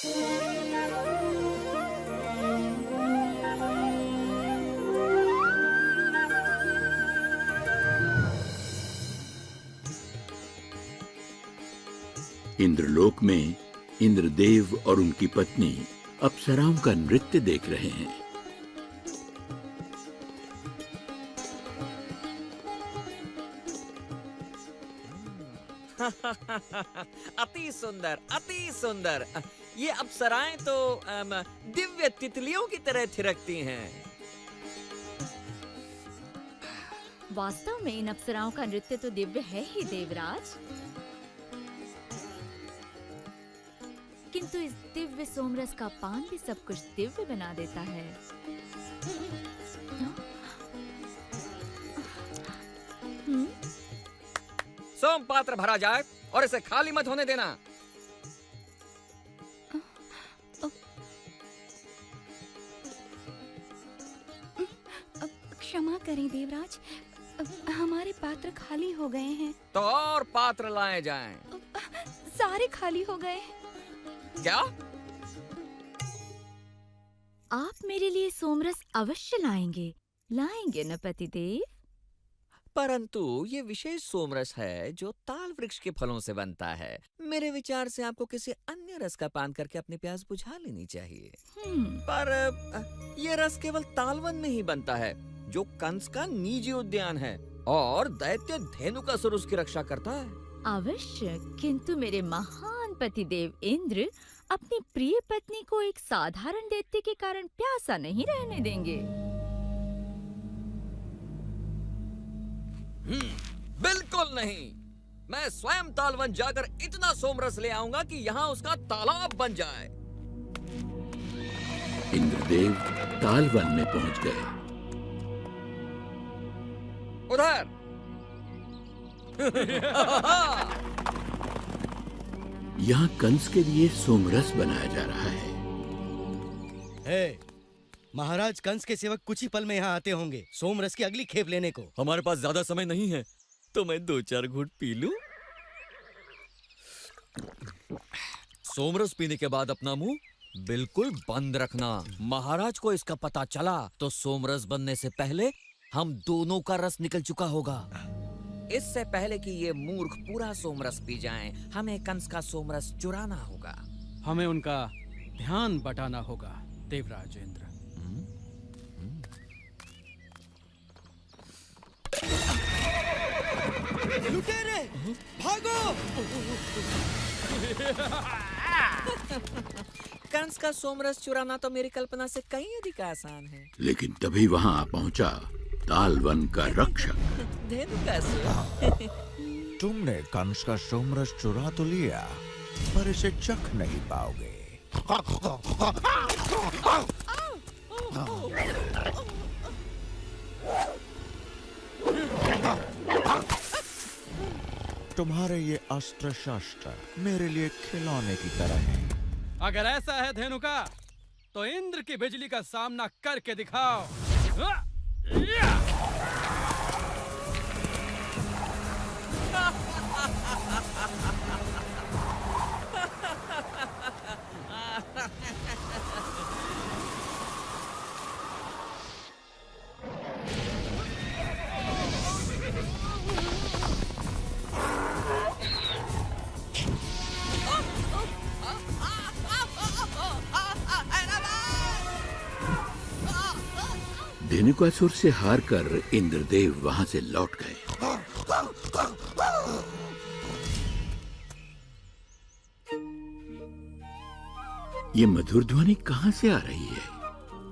इंद्रलोक में इंद्रदेव और उनकी पत्नी अप्सराओं का नृत्य देख रहे हैं। अति सुंदर, अति सुंदर। ये अप्सराएं तो दिव्य तितलियों की तरह थिरकती हैं। वास्तव में इन अप्सराओं का नृत्य तो दिव्य है ही देवराज, किंतु इस दिव्य सोमरस का पान भी सब कुछ दिव्य बना देता है। सोम पात्र भरा जाए और इसे खाली मत होने देना। क्षमा करें देवराज, हमारे पात्र खाली हो गए हैं। तो और पात्र लाए जाएं। सारे खाली हो गए। क्या? आप मेरे लिए सोमरस अवश्य लाएंगे न पतिदेव? परंतु ये विशेष सोमरस है जो ताल वृक्ष के फलों से बनता है। मेरे विचार से आपको किसी अन्य रस का पान करके अपनी प्यास बुझा लेनी चाहिए। पर ये रस केवल तालवन में ही बनता है, जो कंस का निजी उद्यान है, और दैत्य धेनुकासुर उसकी रक्षा करता है। अवश्य, किंतु मेरे महान पतिदेव इंद्र अपनी प्रिय पत्नी को एक साधारण दैत्य के कारण प्यासा नहीं रहने देंगे। बिल्कुल नहीं। मैं स्वयं तालवन जाकर इतना सोमरस ले आऊंगा कि यहाँ उसका तालाब बन जाए। इंद्रदेव तालवन में पहुंच गए। उधर। यहाँ कंस के लिए सोमरस बनाया जा रहा है। महाराज कंस के सेवक कुछ ही पल में यहाँ आते होंगे सोमरस की अगली खेप लेने को। हमारे पास ज्यादा समय नहीं है, तो मैं 2-4 घूंट पी लूं। सोमरस पीने के बाद अपना मुंह बिल्कुल बंद रखना। महाराज को इसका पता चला तो सोमरस बनने से पहले हम दोनों का रस निकल चुका होगा। इससे पहले कि ये मूर्ख पूरा सोमरस पी जाएं, हमें कंस का सोमरस चुराना होगा। हमें उनका ध्यान बटाना होगा देवराज इंद्र। लुटेरे, भागो! कंस का सोमरस चुराना तो मेरी कल्पना से कहीं अधिक आसान है। लेकिन तभी वहां आ पहुंचा तालवन का रक्षक। धेनुकासुर। तुमने कंस का सोमरस चुरा तो लिया, पर इसे चख नहीं पाओगे। तुम्हारे ये अस्त्र शस्त्र मेरे लिए खिलौने की तरह हैं। अगर ऐसा है धेनुका, तो इंद्र की बिजली का सामना करके दिखाओ। धेनुकासुर से हारकर इंद्रदेव वहां से लौट गए। ये मधुर ध्वनि कहां से आ रही है?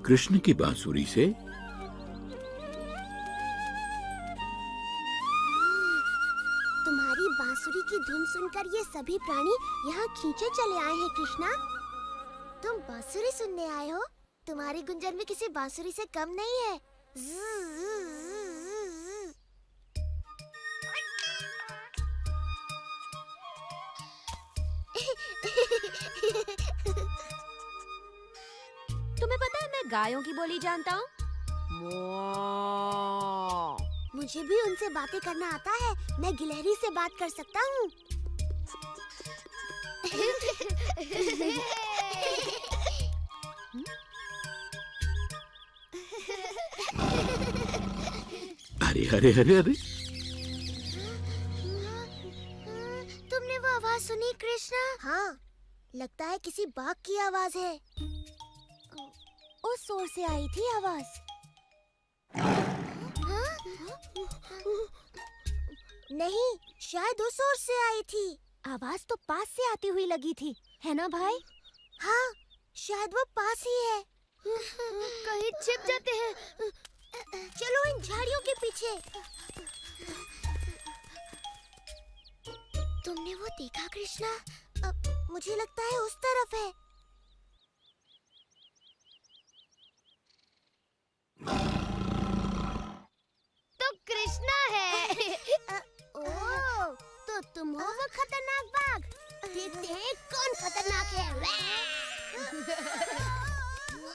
कृष्ण की बांसुरी से? तुम्हारी बांसुरी की धुन सुनकर ये सभी प्राणी यहाँ खींचे चले आए हैं कृष्णा। तुम बांसुरी सुनने आए हो? तुम्हारी गुंजन भी किसी बांसुरी से कम नहीं है। तुम्हें पता है मैं गायों की बोली जानता हूँ। मुझे भी उनसे बातें करना आता है। मैं गिलहरी से बात कर सकता हूँ। अरे अरे अरे अरे, तुमने वो आवाज सुनी कृष्णा? हाँ, लगता है किसी बाघ की आवाज है। उस ओर से आई थी आवाज। हाँ? नहीं, शायद उस ओर से आई थी। आवाज तो पास से आती हुई लगी थी, है ना भाई? हाँ, शायद वो पास ही है। कहीं छिप जाते हैं। चलो इन झाड़ियों के पीछे। तुमने वो देखा कृष्णा? मुझे लगता है उस तरफ है। तो कृष्णा है। ओह, तो तुम हो वो खतरनाक बाघ। देखते हैं कौन खतरनाक है।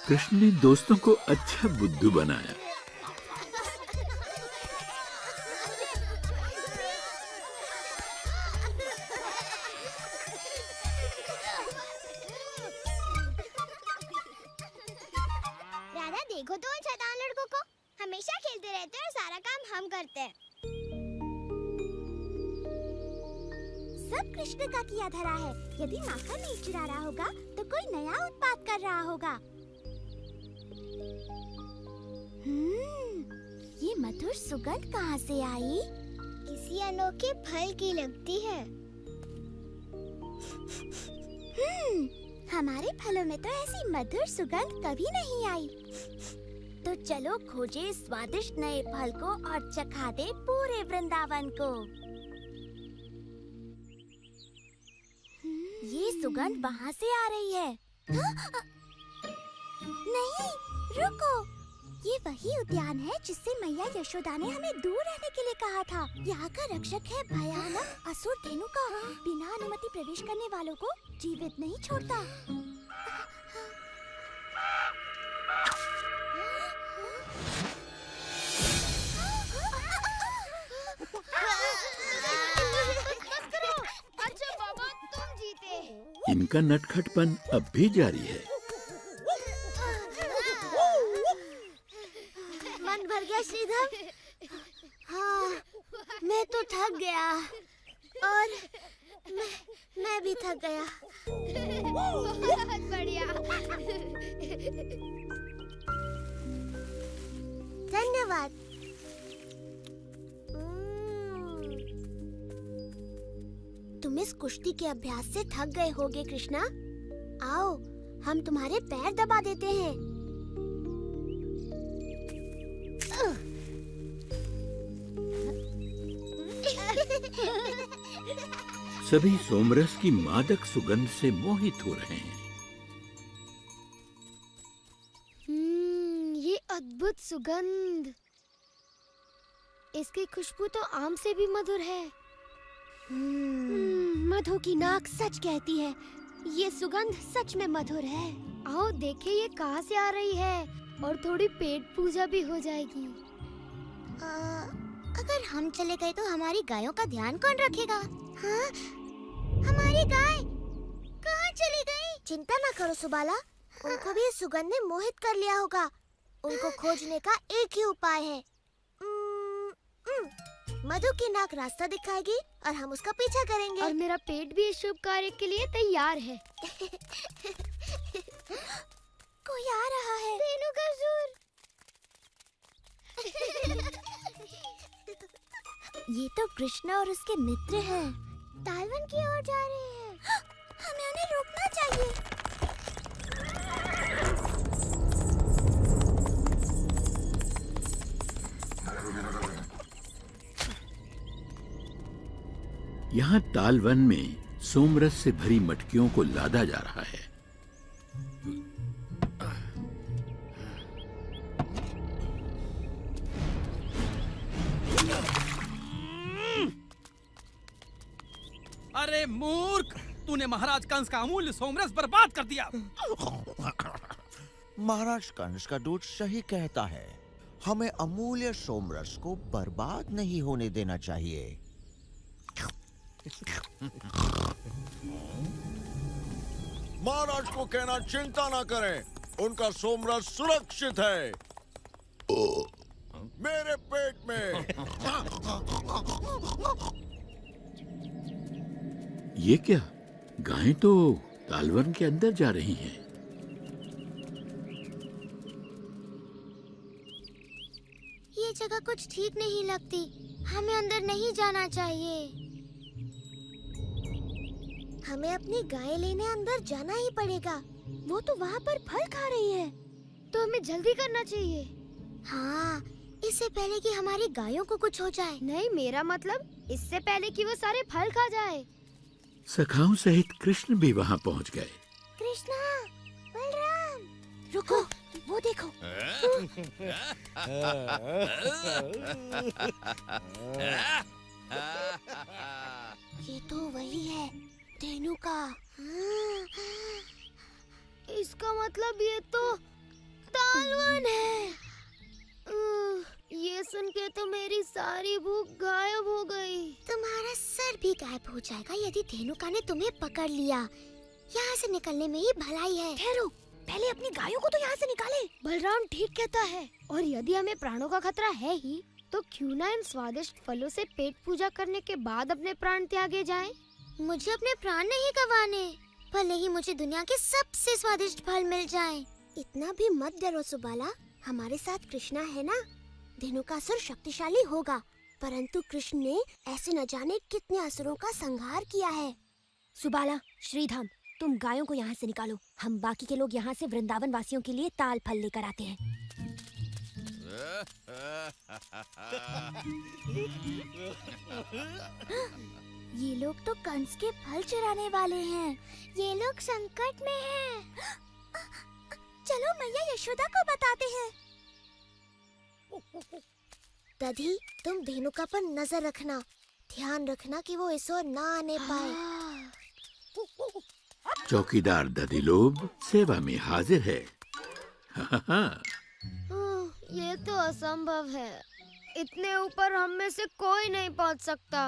कृष्ण ने दोस्तों को अच्छा बुद्धू बनाया। राधा, देखो तो उन शैतान लड़कों को। हमेशा खेलते रहते हैं और सारा काम हम करते हैं। सब कृष्ण का किया धरा है। यदि माखन नहीं चुरा रहा होगा तो कोई नया उत्पात कर रहा होगा। ये मधुर सुगंध कहाँ से आई? किसी अनोखे फल की लगती है। हमारे फलों में तो ऐसी मधुर सुगंध कभी नहीं आई। तो चलो खोजे स्वादिष्ट नए फल को और चखा दे पूरे वृंदावन को। ये सुगंध वहाँ से आ रही है। नहीं, रुको। ये वही उद्यान है जिससे मैया यशोदा ने हमें दूर रहने के लिए कहा था। यहाँ का रक्षक है भयानक असुर धेनुका। बिना अनुमति प्रवेश करने वालों को जीवित नहीं छोड़ता। अच्छा बाबा, तुम जीते। इनका नटखटपन अब भी जारी है। मन भर गया श्रीधर? हाँ, मैं तो थक गया और मैं भी थक गया। बहुत बढ़िया। धन्यवाद। तुम इस कुश्ती के अभ्यास से थक गए होगे कृष्णा। आओ, हम तुम्हारे पैर दबा देते हैं। सभी सोमरस की मादक सुगंध से मोहित हो रहे हैं। ये अद्भुत सुगंध। इसकी खुशबू तो आम से भी मधुर है। मधु की नाक सच कहती है। ये सुगंध सच में मधुर है। आओ देखें ये कहाँ से आ रही है और थोड़ी पेट पूजा भी हो जाएगी। अगर हम चले गए तो हमारी गायों का ध्यान कौन रखेगा? हाँ? हमारी गाय कहाँ चली गई? चिंता ना करो सुबाला, उनको भी इस सुगंध ने मोहित कर लिया होगा। उनको खोजने का एक ही उपाय है। मधु की नाक रास्ता दिखाएगी और हम उसका पीछा करेंगे। और मेरा पेट भी इस शुभ कार्य के लिए तैयार है। कोई आ रहा है। धेनुकासुर। ये तो कृष्ण और उसके मित्र हैं। तालवन की ओर जा रहे हैं। हमें उन्हें रोकना चाहिए। यहाँ तालवन में सोमरस से भरी मटकियों को लादा जा रहा है। अरे मूर्ख, तूने महाराज कंस का अमूल्य सोमरस बर्बाद कर दिया। महाराज कंस का दूत सही कहता है। हमें अमूल्य सोमरस को बर्बाद नहीं होने देना चाहिए। महाराज को कहना चिंता ना करें, उनका सोमरस सुरक्षित है। मेरे पेट में। ये क्या? गायें तो तालवन के अंदर जा रही हैं। ये जगह कुछ ठीक नहीं लगती। हमें अंदर नहीं जाना चाहिए। हमें अपनी गाय लेने अंदर जाना ही पड़ेगा। वो तो वहाँ पर फल खा रही है, तो हमें जल्दी करना चाहिए। हाँ, इससे पहले कि हमारी गायों को कुछ हो जाए। नहीं, मेरा मतलब इससे पहले कि वो सारे फल खा जाए। सखाओं सहित कृष्ण भी वहां पहुंच गए। कृष्णा, बलराम, रुको, वो देखो। ये तो वही है, धेनुका। इसका मतलब ये तो तालवन है। ये सुन के तो मेरी सारी भूख गायब हो गई। तुम्हारा सर भी गायब हो जाएगा यदि धेनुका ने तुम्हें पकड़ लिया। यहाँ से निकलने में ही भलाई है। ठहरो, पहले अपनी गायों को तो यहाँ से निकाले। बलराम ठीक कहता है, और यदि हमें प्राणों का खतरा है ही, तो क्यों ना इन स्वादिष्ट फलों से पेट पूजा करने के बाद अपने प्राण त्यागे जाएं? मुझे अपने प्राण नहीं गंवाने, भले ही मुझे दुनिया के सबसे स्वादिष्ट फल मिल जाएं। इतना भी मत डरो सुबाला, हमारे साथ कृष्णा है ना। धेनुकासुर शक्तिशाली होगा, परंतु कृष्ण ने ऐसे न जाने कितने असुरों का संहार किया है। सुबाला, श्रीधाम, तुम गायों को यहाँ से निकालो। हम बाकी के लोग यहाँ से वृंदावन वासियों के लिए ताल फल लेकर आते हैं। ये लोग तो कंस के फल चुराने वाले हैं। ये लोग संकट में हैं। चलो मैया यशोदा को बताते हैं। दधी, तुम धेनुका पर नजर रखना। ध्यान रखना कि वो इस ओर ना आने पाए। चौकीदार दधिलोभ सेवा में हाजिर है। ये तो असंभव है। इतने ऊपर हम में से कोई नहीं पहुंच सकता।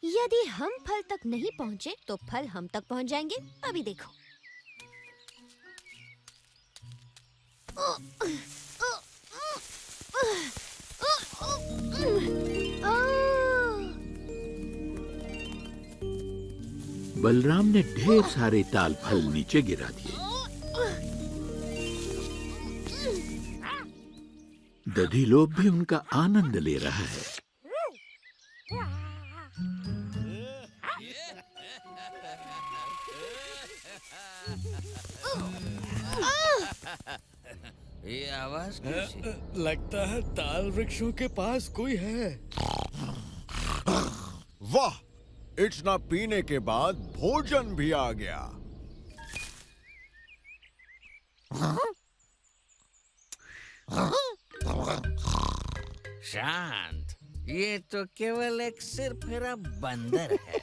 यदि हम फल तक नहीं पहुंचे तो फल हम तक पहुंच जाएंगे। अभी देखो। बलराम ने ढेर सारे ताल फल नीचे गिरा दिए। दधिलोभ भी उनका आनंद ले रहा है। ये आवाज कैसी? लगता है ताल वृक्षों के पास कोई है। वाह, इतना पीने के बाद भोजन भी आ गया। शांत, ये तो केवल एक सिरफिरा बंदर है।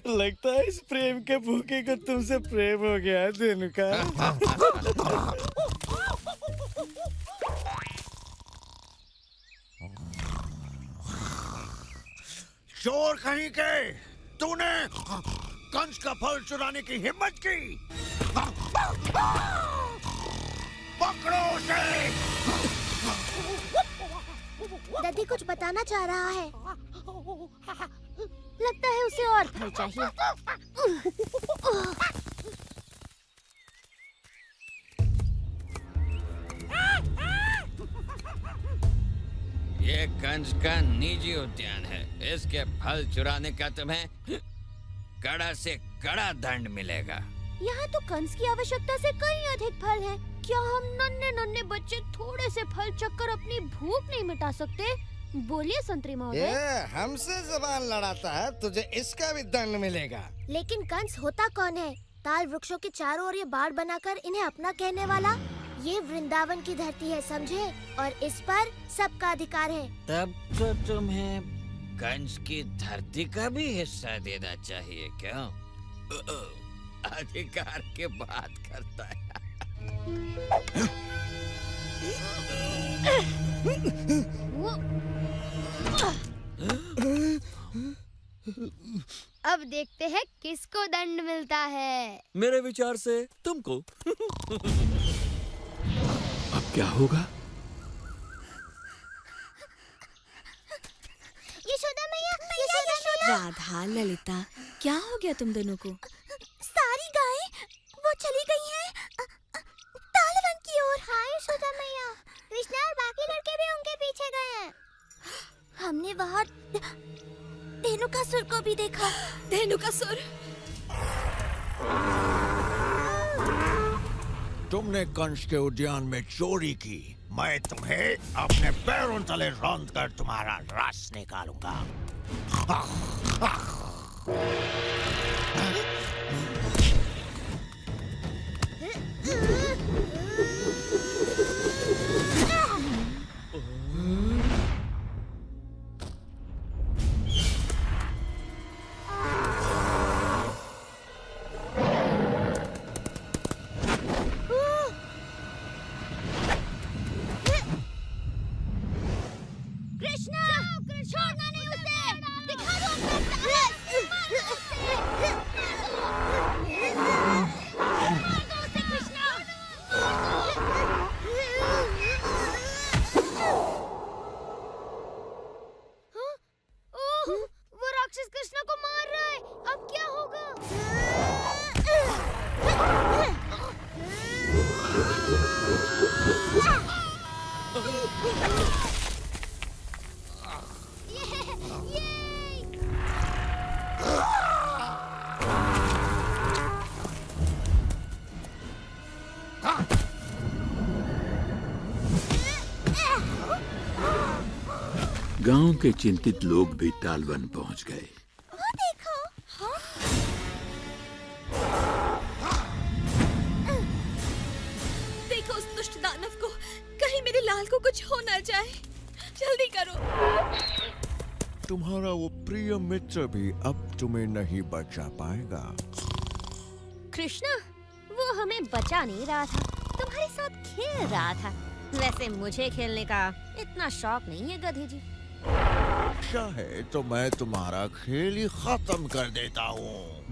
लगता है इस प्रेम के भूखे को तुमसे प्रेम हो गया है धेनुका। चोर कहीं के, तूने कंस का फल चुराने की हिम्मत की। पकड़ो उसे। दधी कुछ बताना चाह रहा है। लगता है उसे और फल चाहिए। ये कंस का निजी उद्यान है। इसके फल चुराने का तुम्हें कड़ा से कड़ा दंड मिलेगा। यहाँ तो कंस की आवश्यकता से कहीं अधिक फल हैं। क्या हम नन्हे नन्हे बच्चे थोड़े से फल चक्कर अपनी भूख नहीं मिटा सकते? बोलिए संतरी महोदय। ये हमसे जबान लड़ाता है, तुझे इसका भी दंड मिलेगा। लेकिन कंस होता कौन है? ताल वृक्षों के चारों ओर ये बाड़ बनाकर इन्हें अपना कहने वाला। ये वृंदावन की धरती है, समझे? और इस पर सबका अधिकार है। तब तो तुम्हें कंस की धरती का भी हिस्सा देना चाहिए। क्यों? अधिकार की बात करता है। अब देखते हैं किसको दंड मिलता है। मेरे विचार से तुमको। अब क्या होगा? राधा, ललिता, क्या हो गया तुम दोनों को? सारी गायें वो चली गई हैं तालवन की ओर। हाय यशोदा मैया, कृष्णा और बाकी लड़के भी उनके पीछे गए हैं। हमने वहाँ धेनुकासुर को भी देखा। धेनुकासुर? तुमने कंस के उद्यान में चोरी की, मैं तुम्हें अपने पैरों तले रौंद कर तुम्हारा रस निकालूंगा। छोड़ना नहीं उसे, दिखा दो अपना साहस, मार दो उसे कृष्णा। ओह, वो राक्षस कृष्णा को मार रहा है, अब क्या होगा? गांव के चिंतित लोग भी तालवन पहुंच गए। वो देखो। देखो उस दुष्ट दानव को, कहीं मेरे लाल को कुछ हो ना जाए। जल्दी करो। तुम्हारा वो प्रिय मित्र भी अब तुम्हें नहीं बचा पाएगा। कृष्णा, वो हमें बचा नहीं रहा था, तुम्हारे साथ खेल रहा था। वैसे मुझे खेलने का इतना शौक नहीं है गधे जी। चाहे तो मैं तुम्हारा खेल ही खत्म कर देता हूँ।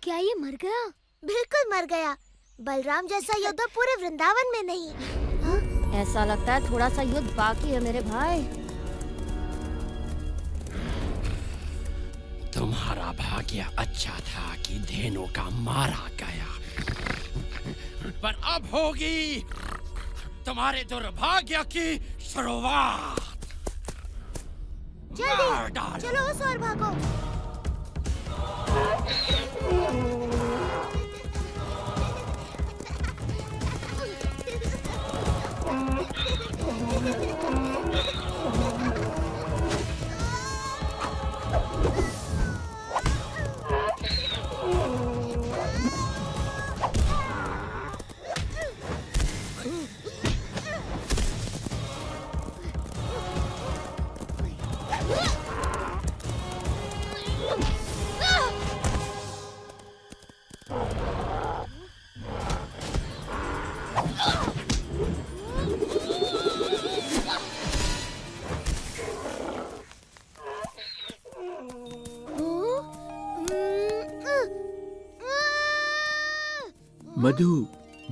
क्या ये मर गया? बिल्कुल मर गया। बलराम जैसा योद्धा पूरे वृंदावन में नहीं। हाँ? ऐसा लगता है थोड़ा सा युद्ध बाकी है मेरे भाई। तुम्हारा भाग्य अच्छा था कि धेनु का मारा गया, पर अब होगी तुम्हारे दुर्भाग्य की शुरुआत। जल्दी चलो उस ओर भागो।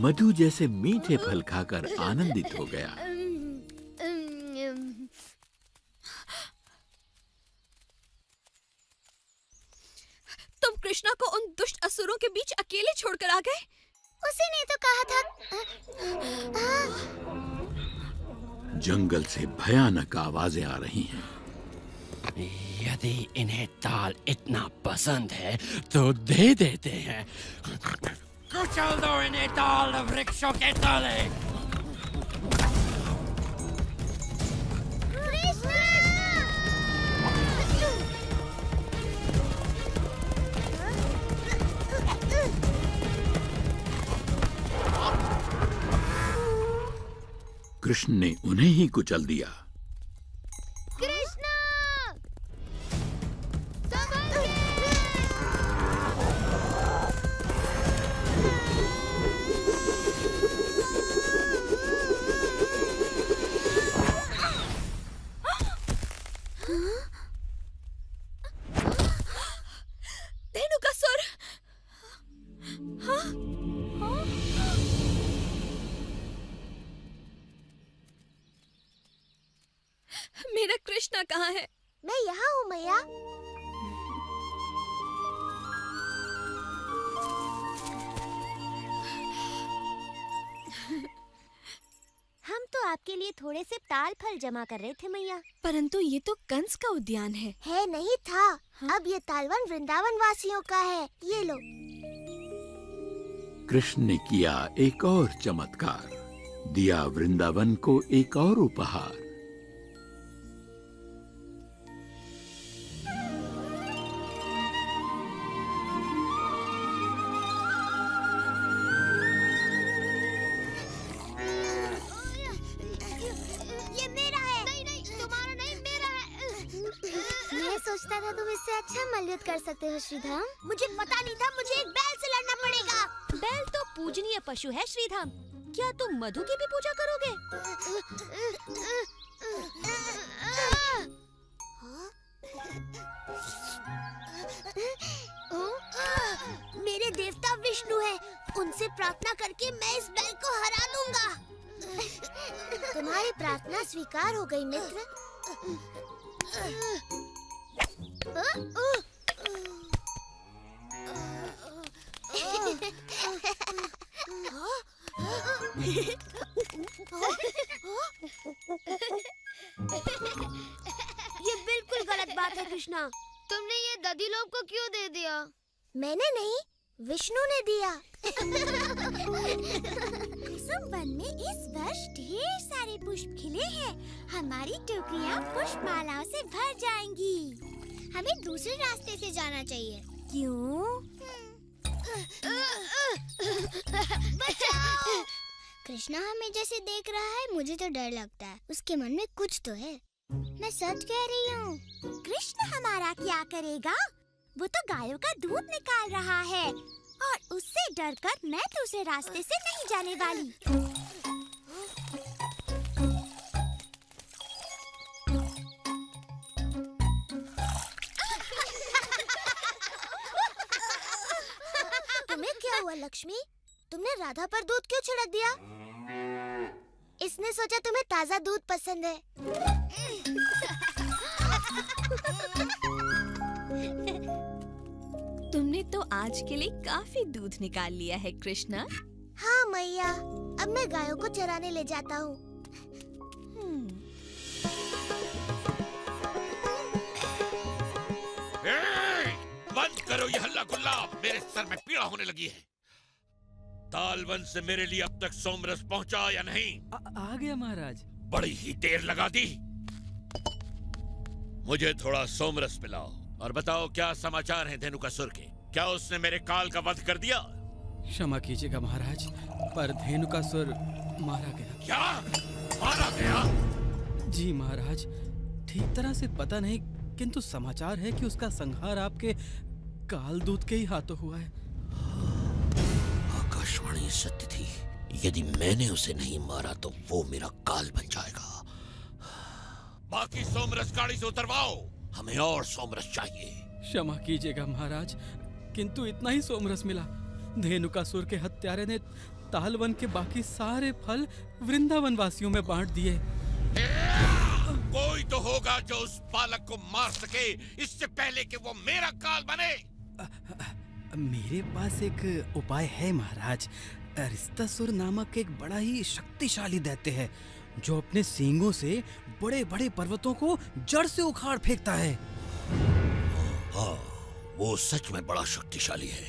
मधु जैसे मीठे फल खाकर आनंदित हो गया। तुम कृष्णा को उन दुष्ट असुरों के बीच अकेले छोड़कर आ गए? उसी ने तो कहा था। जंगल से भयानक आवाजें आ रही हैं। यदि इन्हें ताल इतना पसंद है तो दे देते हैं। कुचल दो इन्हें ताल वृक्षों के तले। कृष्ण ने उन्हें ही कुचल दिया। कृष्णा कहाँ है? मैं यहाँ हूँ मैया। हम तो आपके लिए थोड़े से ताल फल जमा कर रहे थे मैया। परंतु ये तो कंस का उद्यान है। है नहीं था। अब ये तालवन वृंदावन वासियों का है। ये लो। कृष्ण ने किया एक और चमत्कार, दिया वृंदावन को एक और उपहार। ये मेरा है। नहीं नहीं, तुम्हारा नहीं, मेरा है। मैं सोचता था तुम इससे अच्छा मल्लयुद्ध कर सकते हो श्रीधाम। मुझे पता नहीं था मुझे एक बैल से लड़ना पड़ेगा। बैल तो पूजनीय पशु है श्रीधाम। क्या तुम मधु की भी पूजा करोगे? मेरे देवता विष्णु है। उनसे प्रार्थना करके मैं इस बैल को हरा दूंगा। तुम्हारी प्रार्थना स्वीकार हो गई मित्र। ये बिल्कुल गलत बात है कृष्णा। तुमने ये दधी लोग को क्यों दे दिया? मैंने नहीं, विष्णु ने दिया। कुसुम वन में इस वर्ष ढेर सारे पुष्प खिले हैं। हमारी टोकरियाँ पुष्पमालाओं से भर जाएंगी। हमें दूसरे रास्ते से जाना चाहिए। क्यों? बचाओ! कृष्णा हमें जैसे देख रहा है, मुझे तो डर लगता है। उसके मन में कुछ तो है। मैं सच कह रही हूँ। कृष्ण हमारा क्या करेगा? वो तो गायों का दूध निकाल रहा है और उससे डरकर मैं दूसरे रास्ते से नहीं जाने वाली। तुम्हें क्या हुआ लक्ष्मी? तुमने राधा पर दूध क्यों छिड़क दिया? इसने सोचा तुम्हें ताजा दूध पसंद है। तुमने तो आज के लिए काफी दूध निकाल लिया है कृष्णा। हाँ मैया, अब मैं गायों को चराने ले जाता हूँ। बंद करो ये हल्ला गुल्ला, मेरे सर में पीड़ा होने लगी है। तालवन से मेरे लिए अब तक सोमरस पहुंचा या नहीं? आ गया महाराज। बड़ी ही देर लगा दी। मुझे थोड़ा सोमरस पिलाओ और बताओ क्या समाचार हैं धेनुकासुर के। क्या उसने मेरे काल का वध कर दिया? क्षमा कीजिएगा महाराज, पर धेनुकासुर मारा गया। क्या मारा गया? जी महाराज, ठीक तरह से पता नहीं, किंतु समाचार है कि उसका संहार आपके कालदूत के ही हाथों हुआ है। आकाशवाणी सत्य थी। यदि मैंने उसे नहीं मारा तो वो मेरा काल बन जाएगा। बाकी सोमरस गाड़ी से उतरवाओ, हमें और सोमरस चाहिए। क्षमा कीजिएगा महाराज, किंतु इतना ही सोमरस मिला। धेनुकासुर के हत्यारे ने तालवन के बाकी सारे फल वृंदावन वासियों में बांट दिए। कोई तो होगा जो उस बालक को मार सके इससे पहले कि वो मेरा काल बने। मेरे पास एक उपाय है महाराज। अरिस्तासुर नामक एक बड़ा ही शक्तिशाली दैत्य है जो अपने सींगों से बड़े बड़े पर्वतों को जड़ से उखाड़ फेंकता है। हाँ, वो सच में बड़ा शक्तिशाली है।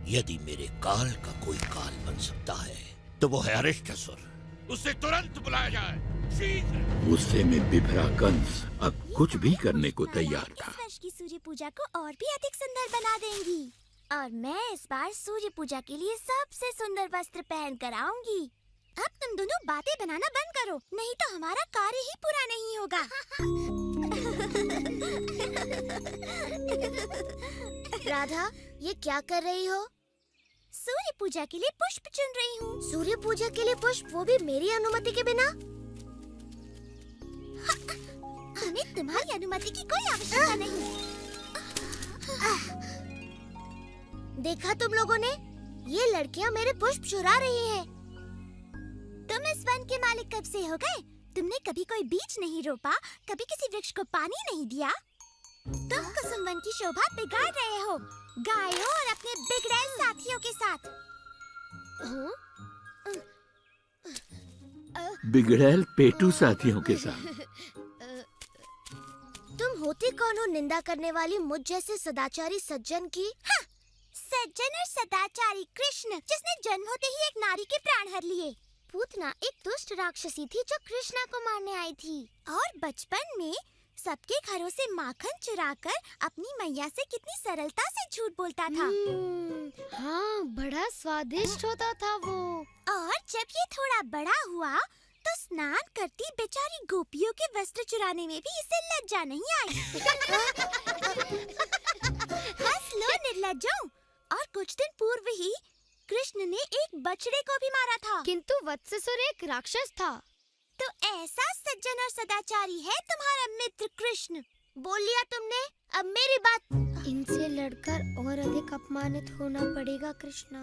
यदि मेरे काल का कोई काल बन सकता है तो वो है अरिस्तासुर। उसे तुरंत बुलाया जाए, शीघ्र। गुस्से में बिभरा कंस अब कुछ भी करने को तैयार था। इस वर्ष की सूर्य पूजा को और भी अधिक सुंदर बना देंगी और मैं इस बार सूर्य पूजा के लिए सबसे सुंदर वस्त्र पहन कर आऊंगी। अब तुम दोनों बातें बनाना बंद करो, नहीं तो हमारा कार्य ही पूरा नहीं होगा। राधा, ये क्या कर रही हो? सूर्य पूजा के लिए पुष्प चुन रही हूँ। सूर्य पूजा के लिए पुष्प, वो भी मेरी अनुमति के बिना? हमें तुम्हारी अनुमति की कोई आवश्यकता नहीं। देखा तुम लोगों ने, ये लड़कियाँ मेरे पुष्प चुरा रही हैं। तुम इस वन के मालिक कब से हो गए? तुमने कभी कोई बीज नहीं रोपा, कभी किसी वृक्ष को पानी नहीं दिया। तुम कुसुमवन की शोभा बिगाड़ रहे हो, गायों और अपने बिगड़ैल साथियों के साथ। बिगड़ैल पेटू साथियों के साथ। तुम होती कौन हो निंदा करने वाली मुझ जैसे सदाचारी सज्जन की? हाँ, सज्जन और सदाचारी कृष्ण, जिसने जन्म होते ही एक नारी के प्राण हर लिए। पूतना एक दुष्ट राक्षसी थी जो कृष्णा को मारने आई थी और बचपन में सबके घरों से माखन चुराकर अपनी मैया से कितनी सरलता से झूठ बोलता था। हाँ, बड़ा स्वादिष्ट होता था वो। और जब ये थोड़ा बड़ा हुआ तो स्नान करती बेचारी गोपियों के वस्त्र चुराने में भी इसे लज्जा नहीं आई। हंस लो निर्लज्जों। और कुछ दिन पूर्व ही कृष्ण ने एक बछड़े को भी मारा था। किंतु वत्ससुर एक राक्षस था। तो ऐसा सज्जन और सदाचारी है तुम्हारा मित्र कृष्ण। बोल लिया तुमने, अब मेरी बात। इनसे लड़कर और अधिक अपमानित होना पड़ेगा कृष्णा।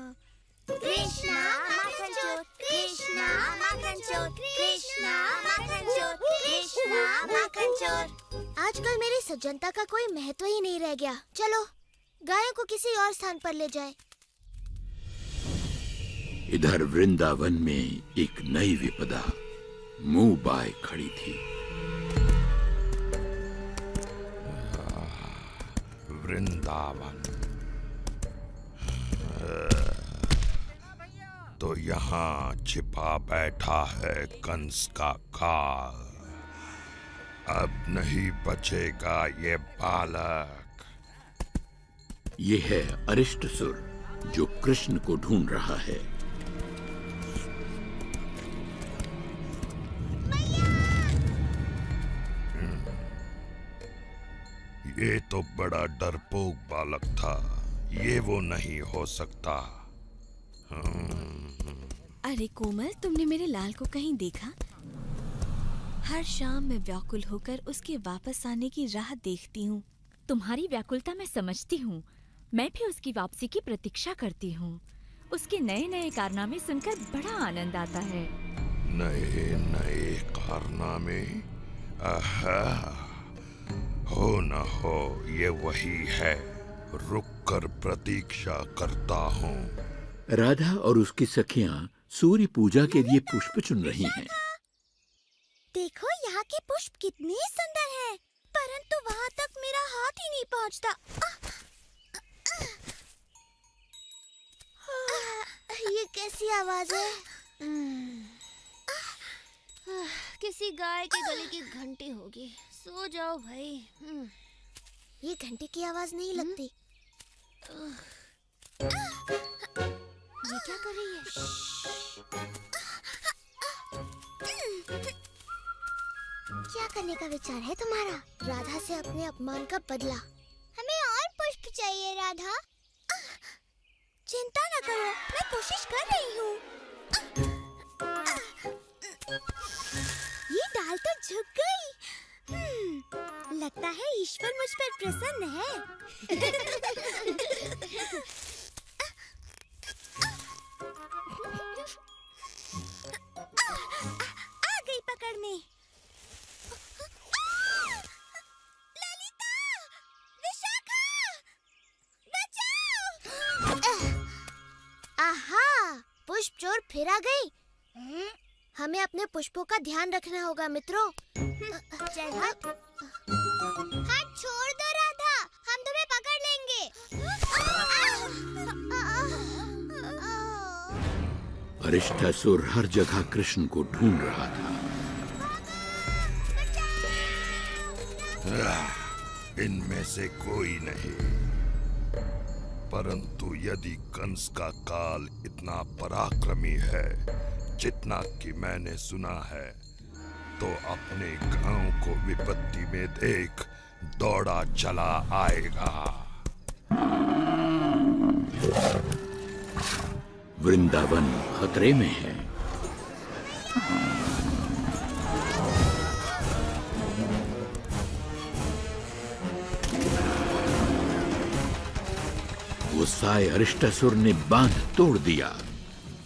कृष्णा माखन चोर, कृष्णा माखन चोर, कृष्णा माखन चोर, कृष्णा माखन चोर। आजकल मेरी सज्जनता का कोई महत्व ही नहीं रह गया। चलो गायों को किसी और स्थान पर ले जाए। इधर वृंदावन में एक नई विपदा मुंह बाय खड़ी थी। वृंदावन तो यहाँ छिपा बैठा है कंस का काल। अब नहीं बचेगा ये बालक। ये है अरिष्टसुर जो कृष्ण को ढूंढ रहा है। ये तो बड़ा डरपोक बालक था, ये वो नहीं हो सकता। अरे कोमल, तुमने मेरे लाल को कहीं देखा? हर शाम मैं व्याकुल होकर उसके वापस आने की राह देखती हूँ। तुम्हारी व्याकुलता मैं समझती हूँ। मैं भी उसकी वापसी की प्रतीक्षा करती हूँ। उसके नए नए कारनामे सुनकर बड़ा आनंद आता है। नए नए कारनामे? आहा, हो न हो ये वही है। रुक कर प्रतीक्षा करता हूँ। राधा और उसकी सखियां सूर्य पूजा के लिए पुष्प चुन रही हैं। देखो यहाँ के पुष्प कितने सुंदर हैं, परंतु वहाँ तक मेरा हाथ ही नहीं पहुँचता। ये कैसी आवाज है? किसी गाय के गले की घंटी होगी। सो जाओ भाई। ये घंटी की आवाज नहीं लगती। ये क्या कर रही है? क्या करने का विचार है तुम्हारा? राधा से अपने अपमान का बदला। हमें और पुष्प चाहिए राधा। चिंता न करो, मैं कोशिश कर रही हूँ। ये डाल तो झुक गई। लगता है ईश्वर मुझ पर प्रसन्न है। आ गई पकड़ने। ललिता, विशाखा, बचाओ! आहा, पुष्प चोर फिर आ गई। हमें अपने पुष्पों का ध्यान रखना होगा मित्रों। चल हट। हाथ छोड़ दो राधा, हम तुम्हें पकड़ लेंगे। अरिष्टासुर हर जगह कृष्ण को ढूंढ रहा था। इनमें से कोई नहीं। परंतु यदि कंस का काल इतना पराक्रमी है जितना कि मैंने सुना है, तो अपने गांव को विपत्ति में देख दौड़ा चला आएगा। वृंदावन खतरे में है। वो साय अरिष्टासुर ने बांध तोड़ दिया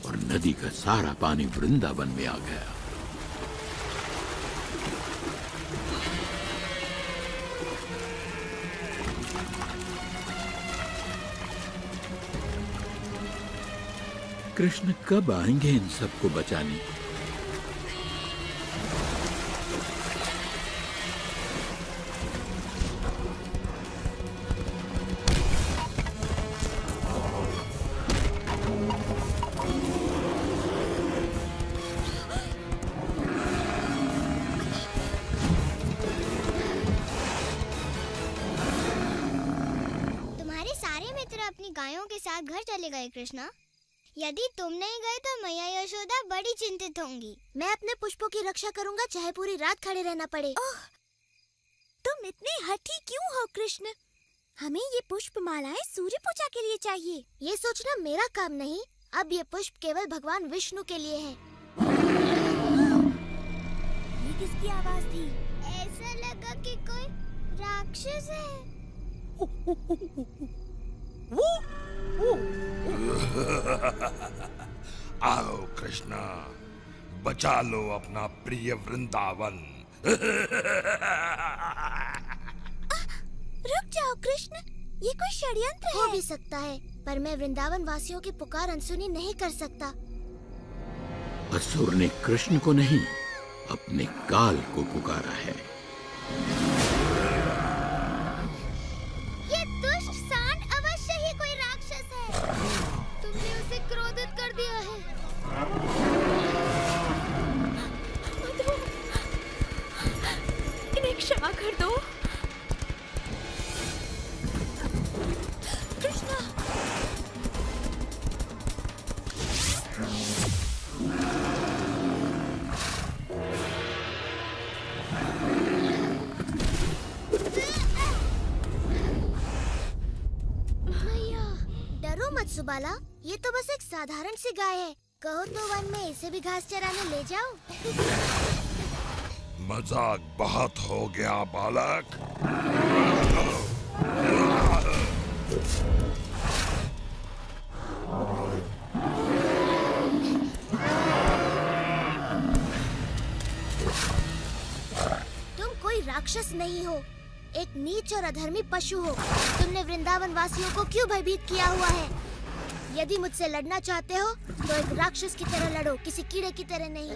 और नदी का सारा पानी वृंदावन में आ गया। कृष्ण कब आएंगे इन सबको बचाने? तुम्हारे सारे मित्र अपनी गायों के साथ घर चले गए कृष्णा। यदि तुम नहीं गए तो मैया यशोदा बड़ी चिंतित होंगी। मैं अपने पुष्पों की रक्षा करूंगा, चाहे पूरी रात खड़े रहना पड़े। ओह, तुम इतने हठी क्यों हो कृष्ण? हमें ये पुष्प मालाएं सूर्य पूजा के लिए चाहिए। ये सोचना मेरा काम नहीं। अब ये पुष्प केवल भगवान विष्णु के लिए है। ये किसकी आवाज थी? ऐसा लगा कि कोई राक्षस है। आओ कृष्णा, बचा लो अपना प्रिय वृंदावन। रुक जाओ कृष्ण, ये कोई षड्यंत्र हो है। भी सकता है, पर मैं वृंदावन वासियों की पुकार अनसुनी नहीं कर सकता। असुर ने कृष्ण को नहीं, अपने काल को पुकारा है। ये दुष्ट सांड अवश्य ही कोई राक्षस है। तुमने उसे क्रोधित कर दिया है। इन्हें क्षमा कर दो। मैया, डरो मत सुबाला, ये तो बस एक साधारण सी गाय है। कहो तो वन में इसे भी घास चराने ले जाओ। मजाक बहुत हो गया बालक। तुम कोई राक्षस नहीं हो, एक नीच और अधर्मी पशु हो। तुमने वृंदावन वासियों को क्यों भयभीत किया हुआ है? यदि मुझसे लड़ना चाहते हो तो एक राक्षस की तरह लड़ो, किसी कीड़े की तरह नहीं।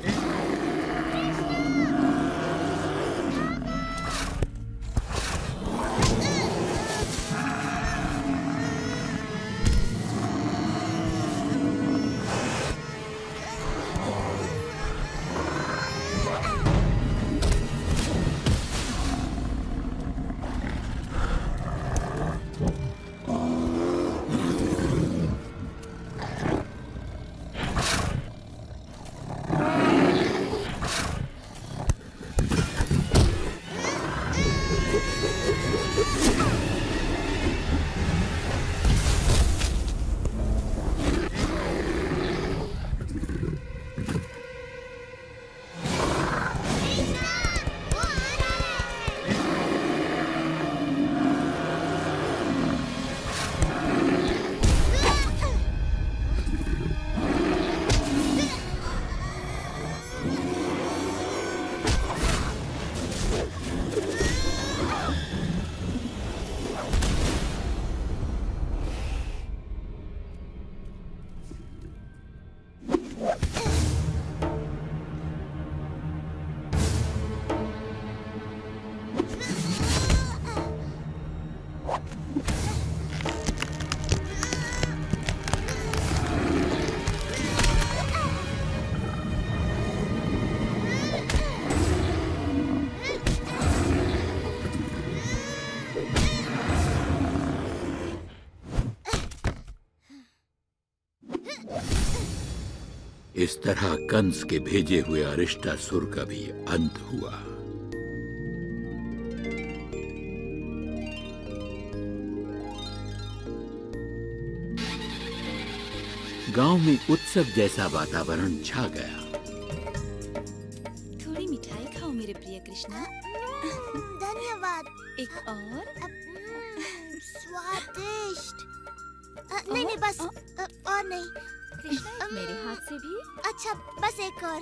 इस तरह कंस के भेजे हुए अरिष्टासुर का भी अंत हुआ। गांव में उत्सव जैसा वातावरण छा गया। थोड़ी मिठाई खाओ मेरे प्रिय कृष्णा। धन्यवाद। एक और? स्वादिष्ट। नहीं नहीं, बस और नहीं। कृष्णा, मेरे हाथ से भी। अच्छा, बस एक और।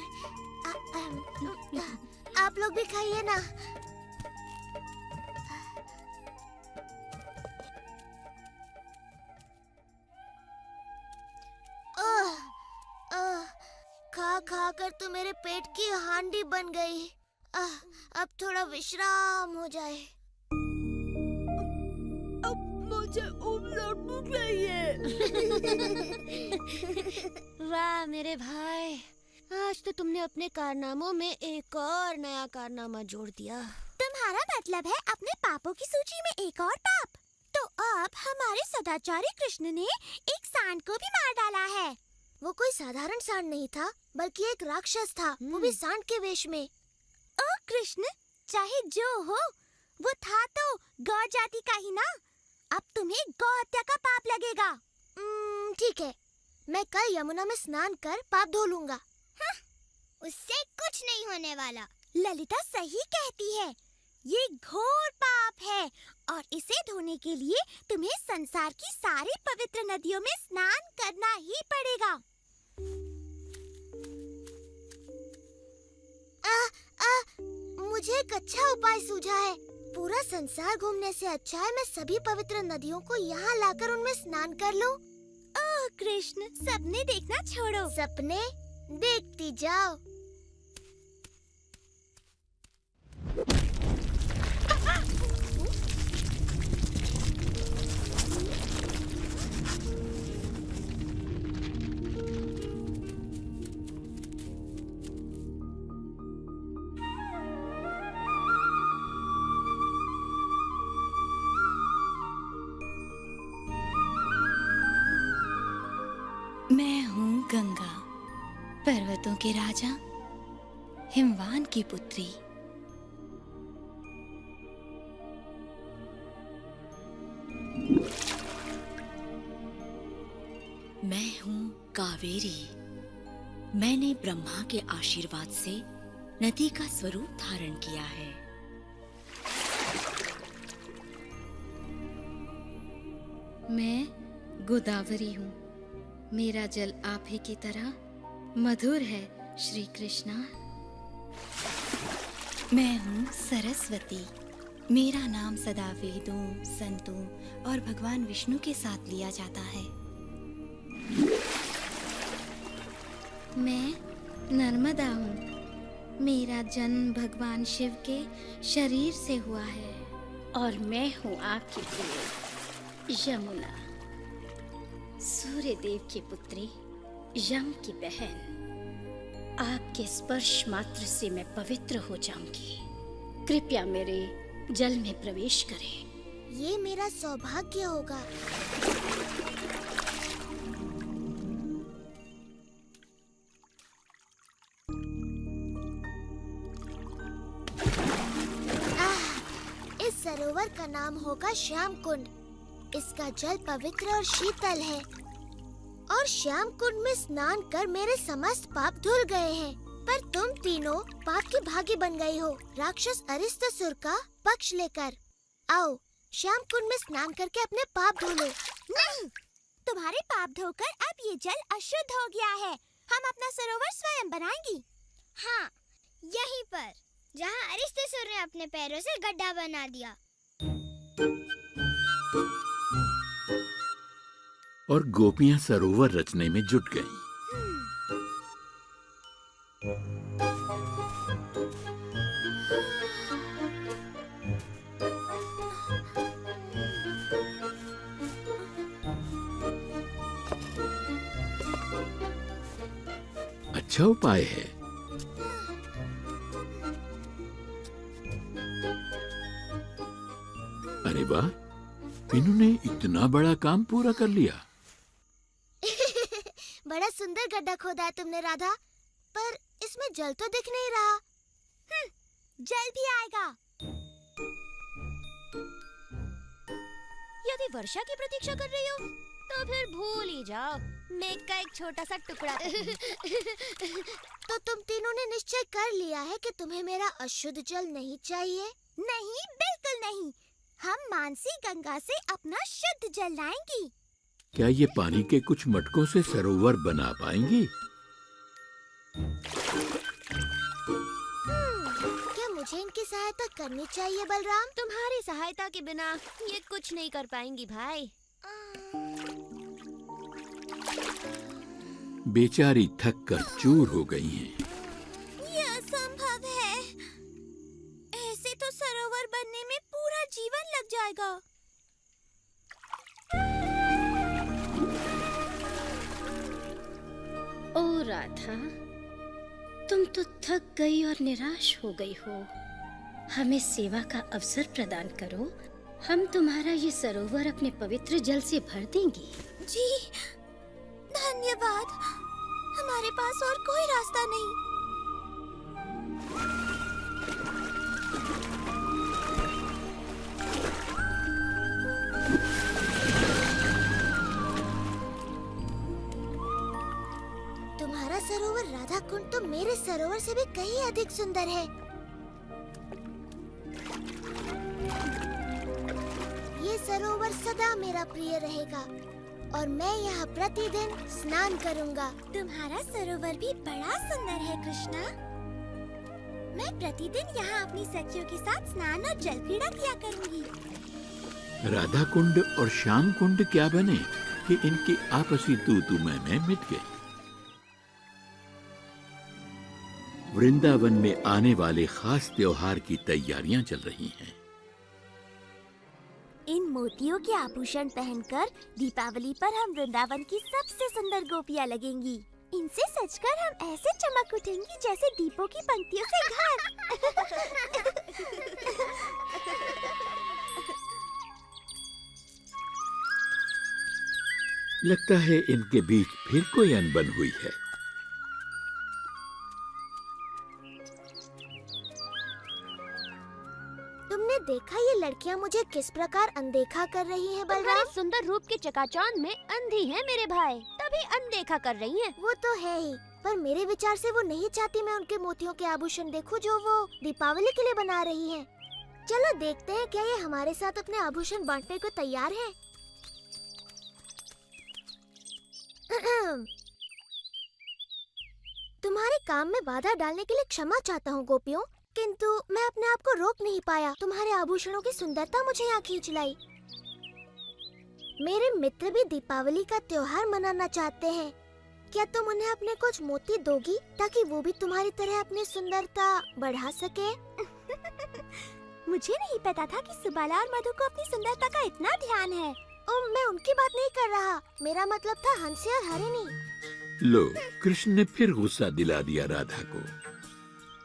आप लोग भी खाइए ना। खाकर तो मेरे पेट की हांडी बन गई। अब थोड़ा विश्राम हो जाए। अब मुझे उलट चाहिए। वाह मेरे भाई, आज तो तुमने अपने कारनामों में एक और नया कारनामा जोड़ दिया। तुम्हारा मतलब है अपने पापों की सूची में एक और पाप? तो अब हमारे सदाचारी कृष्ण ने एक सांड को भी मार डाला है। वो कोई साधारण सांड नहीं था, बल्कि एक राक्षस था, वो भी सांड के वेश में। ओ कृष्ण, चाहे जो हो, वो था तो गौ जाति का ही ना। अब तुम्हें गौ हत्या का पाप लगेगा। ठीक है, मैं कल यमुना में स्नान कर पाप धो लूंगा। उससे कुछ नहीं होने वाला। ललिता सही कहती है, ये घोर पाप है और इसे धोने के लिए तुम्हें संसार की सारी पवित्र नदियों में स्नान करना ही पड़ेगा। मुझे एक अच्छा उपाय सूझा है। पूरा संसार घूमने से अच्छा है मैं सभी पवित्र नदियों को यहाँ लाकर उनमें स्नान कर लूं। ओह कृष्ण, सपने देखना छोड़ो। सपने देखती जाओ। मैं हूँ गंगा, पर्वतों के राजा, हिमवान की पुत्री। मैं हूँ कावेरी। मैंने ब्रह्मा के आशीर्वाद से नदी का स्वरूप धारण किया है। मैं गोदावरी हूँ। मेरा जल आप ही की तरह मधुर है श्री कृष्णा। मैं हूँ सरस्वती। मेरा नाम सदा वेदों, संतों और भगवान विष्णु के साथ लिया जाता है। मैं नर्मदा हूँ। मेरा जन्म भगवान शिव के शरीर से हुआ है। और मैं हूँ आपकी प्रिय यमुना, सूर्य देव की पुत्री, यम की बहन। आपके स्पर्श मात्र से मैं पवित्र हो जाऊंगी। कृपया मेरे जल में प्रवेश करें। ये मेरा सौभाग्य होगा। इस सरोवर का नाम होगा श्याम कुंड। इसका जल पवित्र और शीतल है और श्याम कुंड में स्नान कर मेरे समस्त पाप धुल गए हैं। पर तुम तीनों पाप की भागी बन गई हो, राक्षस अरिष्टासुर का पक्ष लेकर। आओ, श्याम कुंड में स्नान करके अपने पाप धो लो। नहीं, तुम्हारे पाप धोकर अब ये जल अशुद्ध हो गया है। हम अपना सरोवर स्वयं बनाएंगी। हाँ, यहीं पर, जहाँ अरिष्टासुर ने अपने पैरों से गड्ढा बना दिया। और गोपियां सरोवर रचने में जुट गईं। अच्छा उपाय है। अरे वाह, मीनू ने इतना बड़ा काम पूरा कर लिया। बड़ा सुंदर गड्ढा खोदा है तुमने राधा, पर इसमें जल तो दिख नहीं रहा। जल भी आएगा। यदि वर्षा की प्रतीक्षा कर रही हो तो फिर भूल ही जाओ। मेघ का एक छोटा सा टुकड़ा तो तुम तीनों ने निश्चय कर लिया है कि तुम्हें मेरा अशुद्ध जल नहीं चाहिए? नहीं, बिल्कुल नहीं। हम मानसी गंगा से अपना शुद्ध जल लाएंगी। क्या ये पानी के कुछ मटकों से सरोवर बना पाएंगी? क्या मुझे इनकी सहायता करनी चाहिए बलराम? तुम्हारी सहायता के बिना ये कुछ नहीं कर पाएंगी भाई। बेचारी थक कर चूर हो गई हैं। ये असंभव है। ऐसे तो सरोवर बनने में पूरा जीवन लग जाएगा। ओ राधा, तुम तो थक गई और निराश हो गई हो। हमें सेवा का अवसर प्रदान करो। हम तुम्हारा ये सरोवर अपने पवित्र जल से भर देंगे। जी, धन्यवाद। हमारे पास और कोई रास्ता नहीं। तुम्हारा सरोवर राधा कुंड तो मेरे सरोवर से भी कहीं अधिक सुंदर है। ये सरोवर सदा मेरा प्रिय रहेगा और मैं यहाँ प्रतिदिन स्नान करूँगा। तुम्हारा सरोवर भी बड़ा सुंदर है कृष्णा। मैं प्रतिदिन यहाँ अपनी सखियों के साथ स्नान और जल क्रीड़ा किया करूँगी। राधा कुंड और श्याम कुंड क्या बने कि इनकी आपसी तू मैं मिट गई। वृंदावन में आने वाले खास त्योहार की तैयारियां चल रही हैं। इन मोतियों के आभूषण पहनकर दीपावली पर हम वृंदावन की सबसे सुंदर गोपियाँ लगेंगी। इनसे सजकर हम ऐसे चमक उठेंगी जैसे दीपों की पंक्तियों से घर। लगता है इनके बीच फिर कोई अनबन हुई है। तुमने देखा ये लड़कियाँ मुझे किस प्रकार अनदेखा कर रही हैं बलराम? तुम्हारे सुंदर रूप के चकाचौंध में अंधी है मेरे भाई, तभी अनदेखा कर रही हैं। वो तो है ही, पर मेरे विचार से वो नहीं चाहती मैं उनके मोतियों के आभूषण देखूं जो वो दीपावली के लिए बना रही हैं। चलो देखते हैं क्या ये हमारे साथ अपने आभूषण बांटने को तैयार है। तुम्हारे काम में बाधा डालने के लिए क्षमा चाहता हूँ गोपियों, किंतु मैं अपने आप को रोक नहीं पाया। तुम्हारे आभूषणों की सुंदरता मुझे यहाँ खींच लाई। मेरे मित्र भी दीपावली का त्योहार मनाना चाहते हैं। क्या तुम उन्हें अपने कुछ मोती दोगी ताकि वो भी तुम्हारी तरह अपनी सुंदरता बढ़ा सके? मुझे नहीं पता था कि सुबाला और मधु को अपनी सुंदरता का इतना ध्यान है। मैं उनकी बात नहीं कर रहा, मेरा मतलब था हंसी और हरिणी। लो, कृष्ण ने फिर गुस्सा दिला दिया राधा को।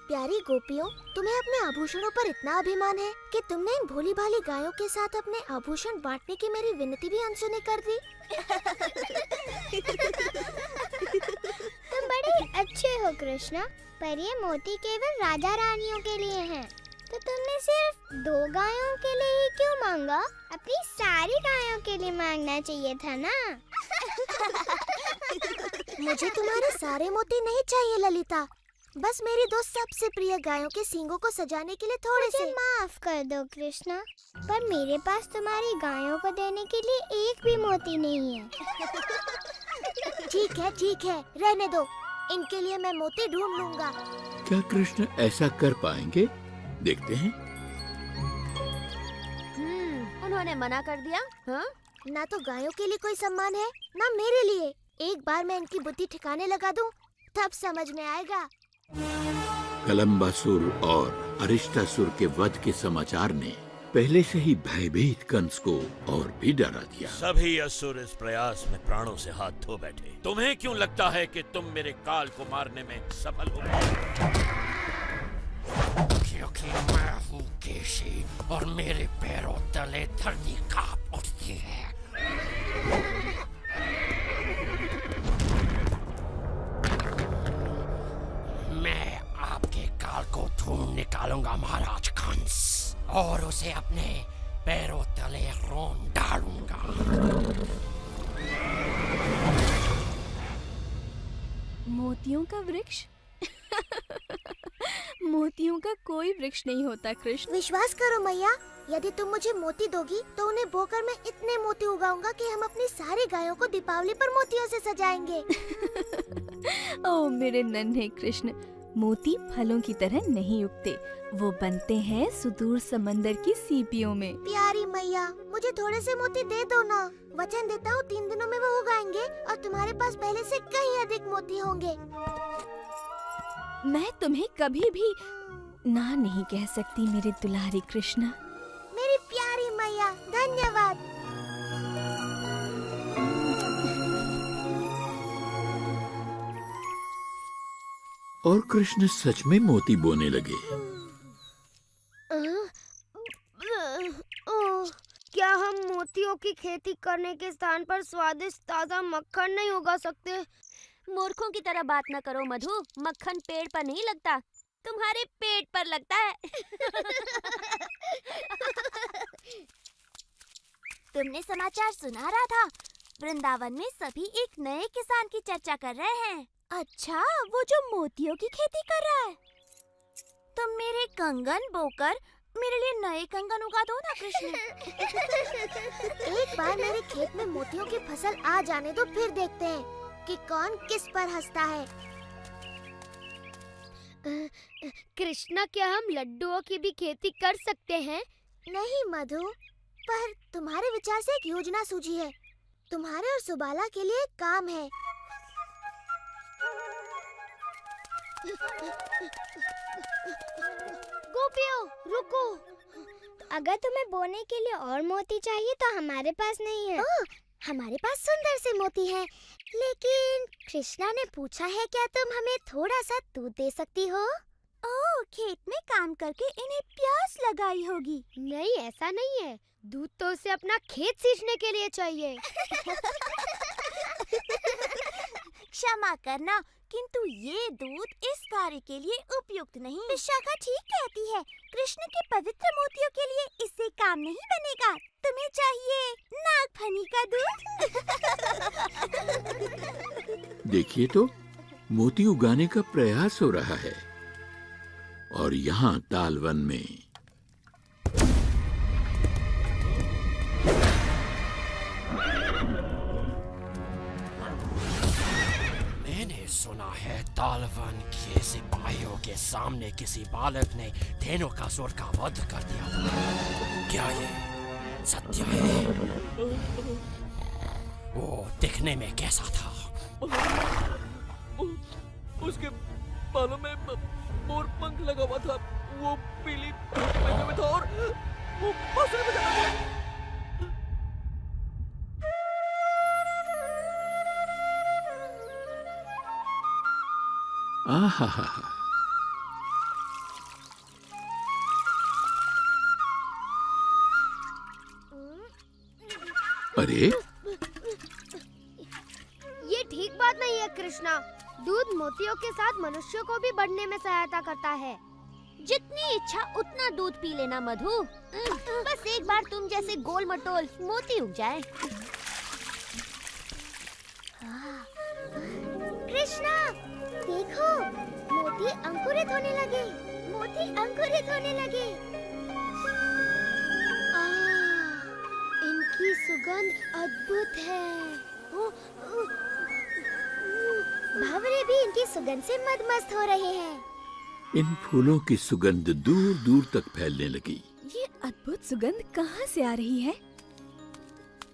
प्यारी गोपियों, तुम्हें अपने आभूषणों पर इतना अभिमान है कि तुमने इन भोली भाली गायों के साथ अपने आभूषण बांटने की मेरी विनती भी अनसुनी कर दी। तुम बड़े अच्छे हो कृष्णा, पर ये मोती केवल राजा रानियों के लिए हैं। तो तुमने सिर्फ 2 गायों के लिए ही क्यों मांगा? अपनी सारी गायों के लिए मांगना चाहिए था ना। मुझे तुम्हारे सारे मोती नहीं चाहिए ललिता, बस मेरी 2 सबसे प्रिय गायों के सींगों को सजाने के लिए थोड़े से। माफ कर दो कृष्णा, पर मेरे पास तुम्हारी गायों को देने के लिए एक भी मोती नहीं है। ठीक है, रहने दो। इनके लिए मैं मोती ढूंढ लूंगा। क्या कृष्ण ऐसा कर पाएंगे? देखते हैं। उन्होंने मना कर दिया। हाँ? ना तो गायों के लिए कोई सम्मान है, ना मेरे लिए। एक बार मैं इनकी बुद्धि ठिकाने लगा दूं, तब समझ में आएगा। कलम्बासुर और अरिष्टासुर के वध के समाचार ने पहले से ही भयभीत कंस को और भी डरा दिया। सभी असुर इस प्रयास में प्राणों से हाथ धो बैठे। तुम्हें क्यों लगता है कि तुम मेरे काल को मारने में सफल होगे? क्योंकि मैं हूँ केशी और मेरे पैरों तले धरती कांप उठती है। मैं आपके काल को ढूंढ निकालूंगा महाराज कंस, और उसे अपने पैरों तले रोन डालूंगा। मोतियों का वृक्ष? मोतियों का कोई वृक्ष नहीं होता कृष्ण। विश्वास करो मैया, यदि तुम मुझे मोती दोगी तो उन्हें बोकर मैं इतने मोती उगाऊंगा कि हम अपनी सारी गायों को दीपावली पर मोतियों से सजाएंगे। ओ मेरे नन्हे कृष्ण, मोती फलों की तरह नहीं उगते, वो बनते हैं सुदूर समंदर की सीपियों में। प्यारी मैया, मुझे थोड़े से मोती दे दो ना। वचन देता हूँ 3 दिनों में वो उगाएंगे और तुम्हारे पास पहले से कहीं अधिक मोती होंगे। मैं तुम्हें कभी भी ना नहीं कह सकती मेरे दुलारे कृष्णा। मेरी प्यारी मैया, धन्यवाद। और कृष्ण सच में मोती बोने लगे। क्या हम मोतियों की खेती करने के स्थान पर स्वादिष्ट ताजा मक्खन नहीं उगा सकते? मूर्खों की तरह बात न करो मधु, मक्खन पेड़ पर नहीं लगता, तुम्हारे पेट पर लगता है। तुमने समाचार सुना रहा था? वृंदावन में सभी एक नए किसान की चर्चा कर रहे हैं। अच्छा, वो जो मोतियों की खेती कर रहा है। तुम मेरे कंगन बोकर मेरे लिए नए कंगन उगा दो ना कृष्ण। एक बार मेरे खेत में मोतियों की फसल आ जाने दो, फिर देखते हैं कि कौन किस पर हंसता है। कृष्णा, क्या हम लड्डुओं की भी खेती कर सकते हैं? नहीं मधु, पर तुम्हारे विचार से एक योजना सूझी है। तुम्हारे और सुबाला के लिए एक काम है। गोपियों, रुको। अगर तुम्हें बोने के लिए और मोती चाहिए तो हमारे पास नहीं है। हमारे पास सुंदर से मोती है, लेकिन कृष्णा ने पूछा है क्या तुम हमें थोड़ा सा दूध दे सकती हो? ओह, खेत में काम करके इन्हें प्यास लगाई होगी। नहीं, ऐसा नहीं है। दूध तो उसे अपना खेत सींचने के लिए चाहिए। क्षमा करना, किंतु ये दूध इस कार्य के लिए उपयुक्त नहीं। विशाखा ठीक कहती है, कृष्ण के पवित्र मोतियों के लिए इससे काम नहीं बनेगा। तुम्हें चाहिए नागफनी का दूध। देखिए तो, मोती उगाने का प्रयास हो रहा है। और यहाँ तालवन में मैंने सुना है तालवन के सिपाहियों के सामने किसी बालक ने धेनुकासुर का वध कर दिया था। क्या ये सत्य है? वो दिखने में कैसा था? उसके बालों में मोर पंख लगा हुआ था, वो पीली पहने में था और वो बांसुरी बजा रहा था। आहा, अरे ये ठीक बात नहीं है कृष्णा। दूध मोतियों के साथ मनुष्यों को भी बढ़ने में सहायता करता है। जितनी इच्छा उतना दूध पी लेना मधु। बस एक बार तुम जैसे गोल मटोल मोती उग जाए। कृष्णा, देखो, मोती अंकुरित होने लगे। मोती अंकुरित होने लगे। इनकी सुगंध अद्भुत है। भंवरे भी इनकी सुगंध से मदमस्त हो रहे हैं। इन फूलों की सुगंध दूर दूर तक फैलने लगी। ये अद्भुत सुगंध कहाँ से आ रही है?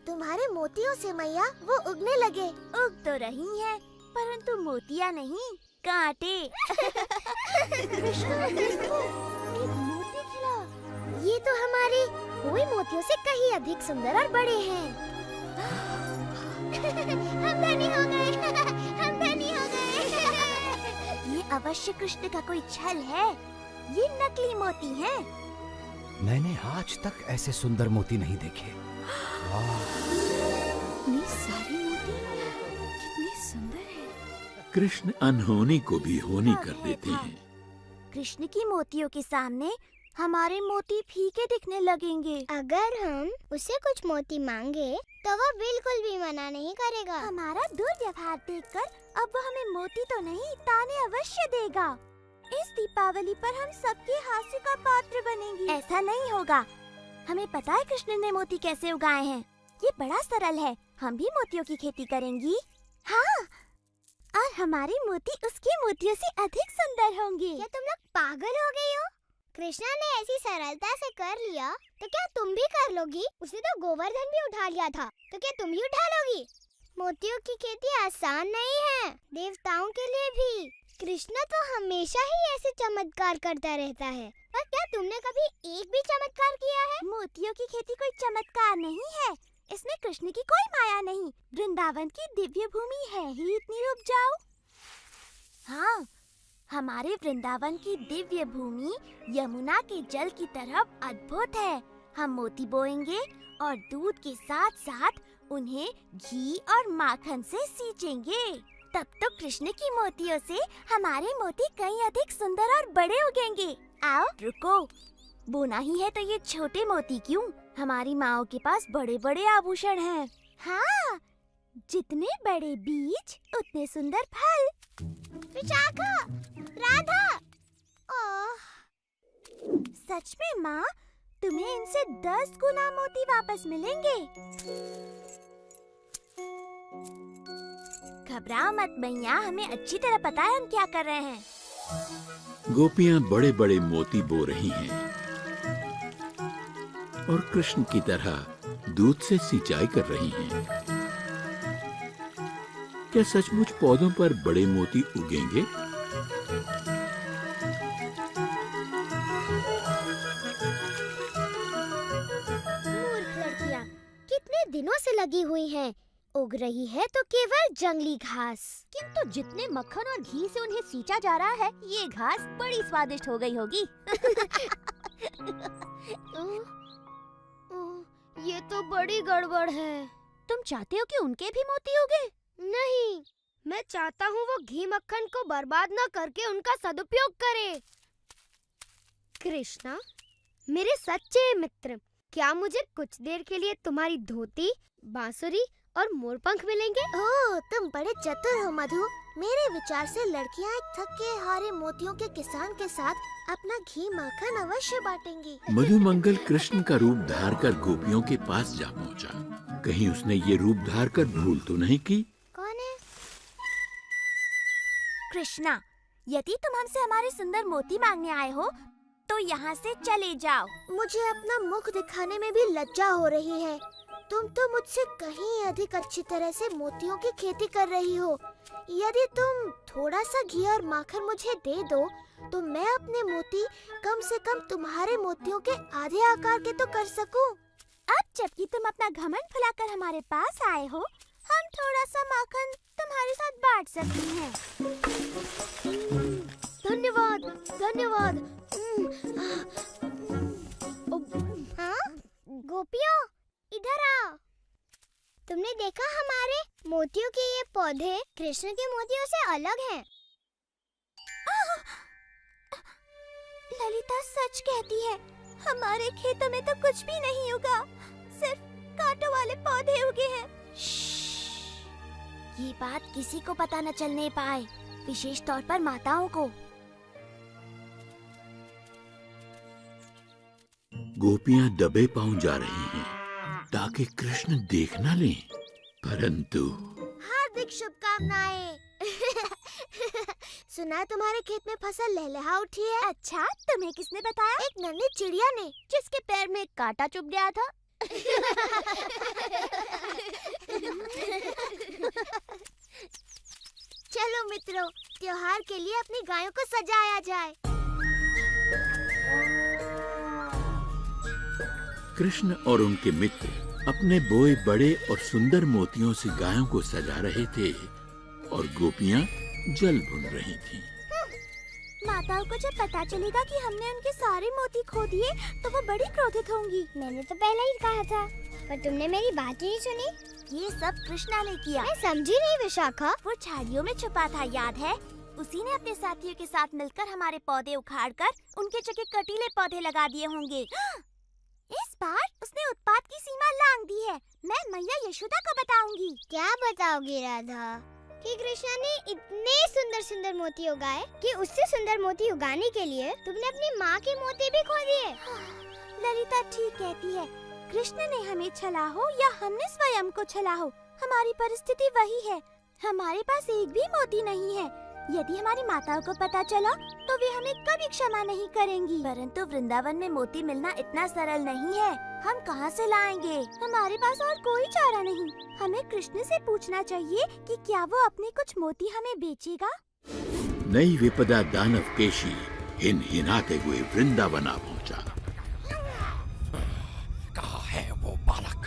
तुम्हारे मोतियों से मैया, वो उगने लगे। उग तो रही है, परंतु मोतिया नहीं, कांटे। कृष्णा, देखो, एक मोती खिला। ये तो हमारे हुए मोतियों से कहीं अधिक सुंदर और बड़े हैं। हम धनी हो गए। हम धनी हो गए। ये अवश्य कृष्ण का कोई छल है। ये नकली मोती हैं। मैंने आज तक ऐसे सुंदर मोती नहीं देखे। इतनी सारी मोती, कितनी सुंदर है। कृष्ण अनहोनी को भी होनी कर देते हैं। कृष्ण की मोतियों के सामने हमारे मोती फीके दिखने लगेंगे। अगर हम उसे कुछ मोती मांगे तो वो बिल्कुल भी मना नहीं करेगा। हमारा दुर्व्यवहार देखकर अब वो हमें मोती तो नहीं, ताने अवश्य देगा। इस दीपावली पर हम सबके हास्य का पात्र बनेंगे। ऐसा नहीं होगा। हमें पता है कृष्ण ने मोती कैसे उगाए हैं। ये बड़ा सरल है। हम भी मोतियों की खेती करेंगी। हाँ, और हमारे मोती उसके मोतियों से अधिक सुंदर होंगे। क्या तुम लोग पागल हो गई हो? कृष्णा ने ऐसी सरलता से कर लिया तो क्या तुम भी कर लोगी? उसने तो गोवर्धन भी उठा लिया था, तो क्या तुम भी उठा लोगी? मोतियों की खेती आसान नहीं है, देवताओं के लिए भी। कृष्णा तो हमेशा ही ऐसे चमत्कार करता रहता है, पर क्या तुमने कभी एक भी चमत्कार किया है? मोतियों की खेती कोई चमत्कार नहीं है, इसमें कृष्ण की कोई माया नहीं। वृंदावन की दिव्य भूमि है ही इतनी उपजाऊ। हाँ, हमारे वृंदावन की दिव्य भूमि यमुना के जल की तरफ अद्भुत है। हम मोती बोएंगे और दूध के साथ साथ उन्हें घी और माखन से सींचेंगे। तब तो कृष्ण की मोतियों से हमारे मोती कहीं अधिक सुंदर और बड़े उगेंगे। आओ, रुको, बोना ही है तो ये छोटे मोती क्यों? हमारी माँओं के पास बड़े बड़े आभूषण हैं। हाँ, जितने बड़े बीज उतने सुंदर फल। विशाखा, राधा, ओह, सच में माँ, तुम्हें इनसे 10 गुना मोती वापस मिलेंगे। घबराओ मत मैया, हमें अच्छी तरह पता है हम क्या कर रहे हैं। गोपियां बड़े बड़े मोती बो रही हैं और कृष्ण की तरह दूध से सिंचाई कर रही हैं। क्या सचमुच पौधों पर बड़े मोती उगेंगे? मूर्ख लड़कियां, कितने दिनों से लगी हुई हैं। उग रही है तो केवल जंगली घास। किंतु जितने मक्खन और घी से उन्हें सींचा जा रहा है, ये घास बड़ी स्वादिष्ट हो गई होगी। ये तो बड़ी गड़बड़ है। तुम चाहते हो कि उनके भी मोती उगे? नहीं, मैं चाहता हूँ वो घी मक्खन को बर्बाद न करके उनका सदुपयोग करे। कृष्णा, मेरे सच्चे मित्र, क्या मुझे कुछ देर के लिए तुम्हारी धोती, बांसुरी और मोरपंख मिलेंगे? ओह, तुम बड़े चतुर हो मधु। मेरे विचार से लड़कियां एक थके हारे मोतियों के किसान के साथ अपना घी माखन अवश्य बांटेंगी। मधुमंगल कृष्ण का रूप धार कर गोपियों के पास जा पहुंचा। कहीं उसने ये रूप धार कर भूल तो नहीं की? कौन है? कृष्णा, यदि तुम हमसे हमारे सुंदर मोती मांगने आए हो तो यहाँ से चले जाओ। मुझे अपना मुख दिखाने में भी लज्जा हो रही है। तुम तो मुझसे कहीं अधिक अच्छी तरह से मोतियों की खेती कर रही हो। यदि तुम थोड़ा सा घी और माखन मुझे दे दो तो मैं अपने मोती कम से कम तुम्हारे मोतियों के आधे आकार के तो कर सकूं। अब जबकि तुम अपना घमंड फुलाकर हमारे पास आए हो, हम थोड़ा सा माखन तुम्हारे साथ बांट सकते हैं। धन्यवाद, धन्यवाद। हाँ? गोपियों, इधर आओ। तुमने देखा हमारे मोतियों के ये पौधे कृष्ण के मोतियों से अलग हैं। ललिता सच कहती है, हमारे खेतों में तो कुछ भी नहीं उगा, सिर्फ कांटों वाले पौधे उगे हैं। ये बात किसी को पता न चलने पाए, विशेष तौर पर माताओं को। गोपियां दबे पांव जा रही हैं ताकि कृष्ण देख न लें, परंतु हार्दिक शुभकामनाएं। सुना तुम्हारे खेत में फसल लहलहा उठी है। अच्छा, तुम्हें किसने बताया? एक नन्ही चिड़िया ने, जिसके पैर में कांटा चुभ गया था। चलो मित्रों, त्योहार के लिए अपनी गायों को सजाया जाए। कृष्ण और उनके मित्र अपने बोए बड़े और सुंदर मोतियों से गायों को सजा रहे थे और गोपियां जल भून रही थीं। माताओं को जब पता चलेगा कि हमने उनके सारे मोती खो दिए तो वो बड़ी क्रोधित होंगी। मैंने तो पहले ही कहा था, पर तुमने मेरी बात ही नहीं सुनी। ये सब कृष्णा ने किया। मैं समझी नहीं विशाखा। वो झाड़ियों में छुपा था, याद है? उसी ने अपने साथियों के साथ मिलकर हमारे पौधे उखाड़कर उनके जगह कटीले पौधे लगा दिए होंगे। इस बार उसने उत्पात की सीमा लांघ दी है। मैं मैया यशोदा को बताऊंगी। क्या बताओगी राधा? कि कृष्णा ने इतने सुंदर सुंदर मोती उगाए कि उससे सुंदर मोती उगाने के लिए तुमने अपनी माँ के मोती भी खो दिए। ललिता ठीक कहती है, कृष्ण ने हमें छला हो या हमने स्वयं को छला हो, हमारी परिस्थिति वही है। हमारे पास एक भी मोती नहीं है। यदि हमारी माताओं को पता चला तो वे हमें कभी क्षमा नहीं करेंगी। परंतु वृंदावन में मोती मिलना इतना सरल नहीं है। हम कहाँ से लाएंगे? हमारे पास और कोई चारा नहीं। हमें कृष्ण से पूछना चाहिए कि क्या वो अपने कुछ मोती हमें बेचेगा। नई विपदा दानव केशी हिनाते हुए वृंदावन आ पहुंचा। कहाँ है वो बालक?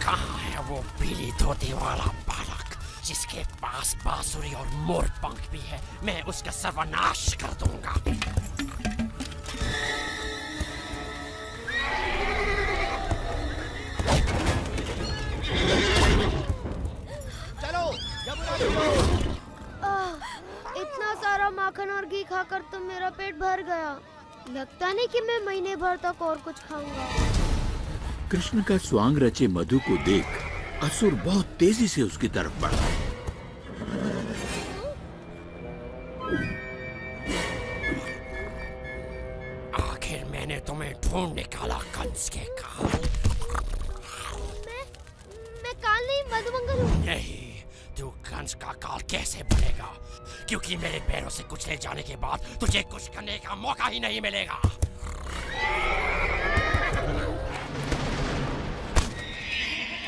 कहाँ है वो पीली धोती वाला बालक जिसके पास बांसुरी और मोर पंख भी है? मैं उसका सर्वनाश कर दूंगा। चलो यमुना चलो। इतना सारा माखन और घी खाकर तो मेरा पेट भर गया। लगता नहीं कि मैं महीने भर तक और कुछ खाऊंगा। कृष्ण का स्वांग रचे मधु को देख असुर बहुत तेजी से उसकी तरफ बढ़ा। आखिर मैंने तुम्हें ढूंढ निकाला कंस के काल। मैं काल नहीं मधुमंगल हूँ। नहीं, तू कंस का काल कैसे बनेगा? क्योंकि मेरे पैरों से कुचले जाने के बाद तुझे कुछ करने का मौका ही नहीं मिलेगा।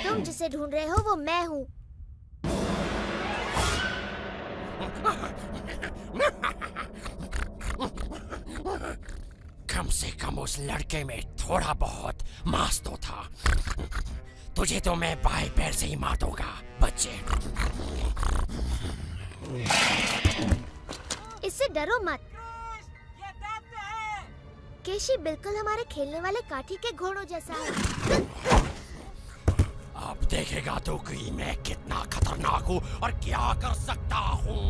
तुम जिसे ढूंढ रहे हो वो मैं हूँ। कम से कम उस लड़के में थोड़ा बहुत मांस तो था। तुझे तो मैं बाएं पैर से ही मार दूंगा बच्चे। इससे डरो मत। केशी बिल्कुल हमारे खेलने वाले काठी के घोड़ों जैसा है। अब देखेगा तो कि मैं कितना खतरनाक हूँ और क्या कर सकता हूँ।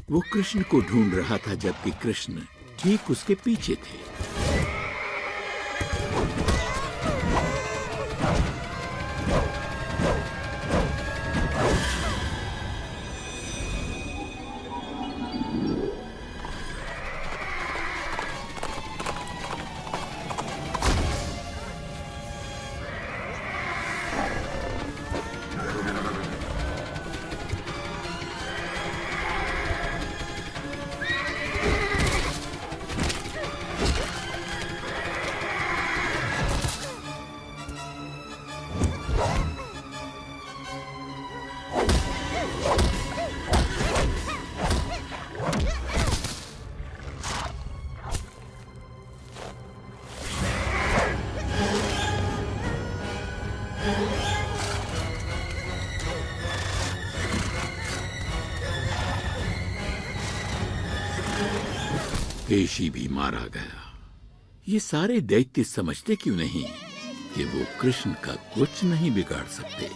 वो कृष्ण को ढूंढ रहा था जबकि कृष्ण ठीक उसके पीछे थे। केशी भी मारा गया। ये सारे दैत्य समझते क्यों नहीं कि वो कृष्ण का कुछ नहीं बिगाड़ सकते।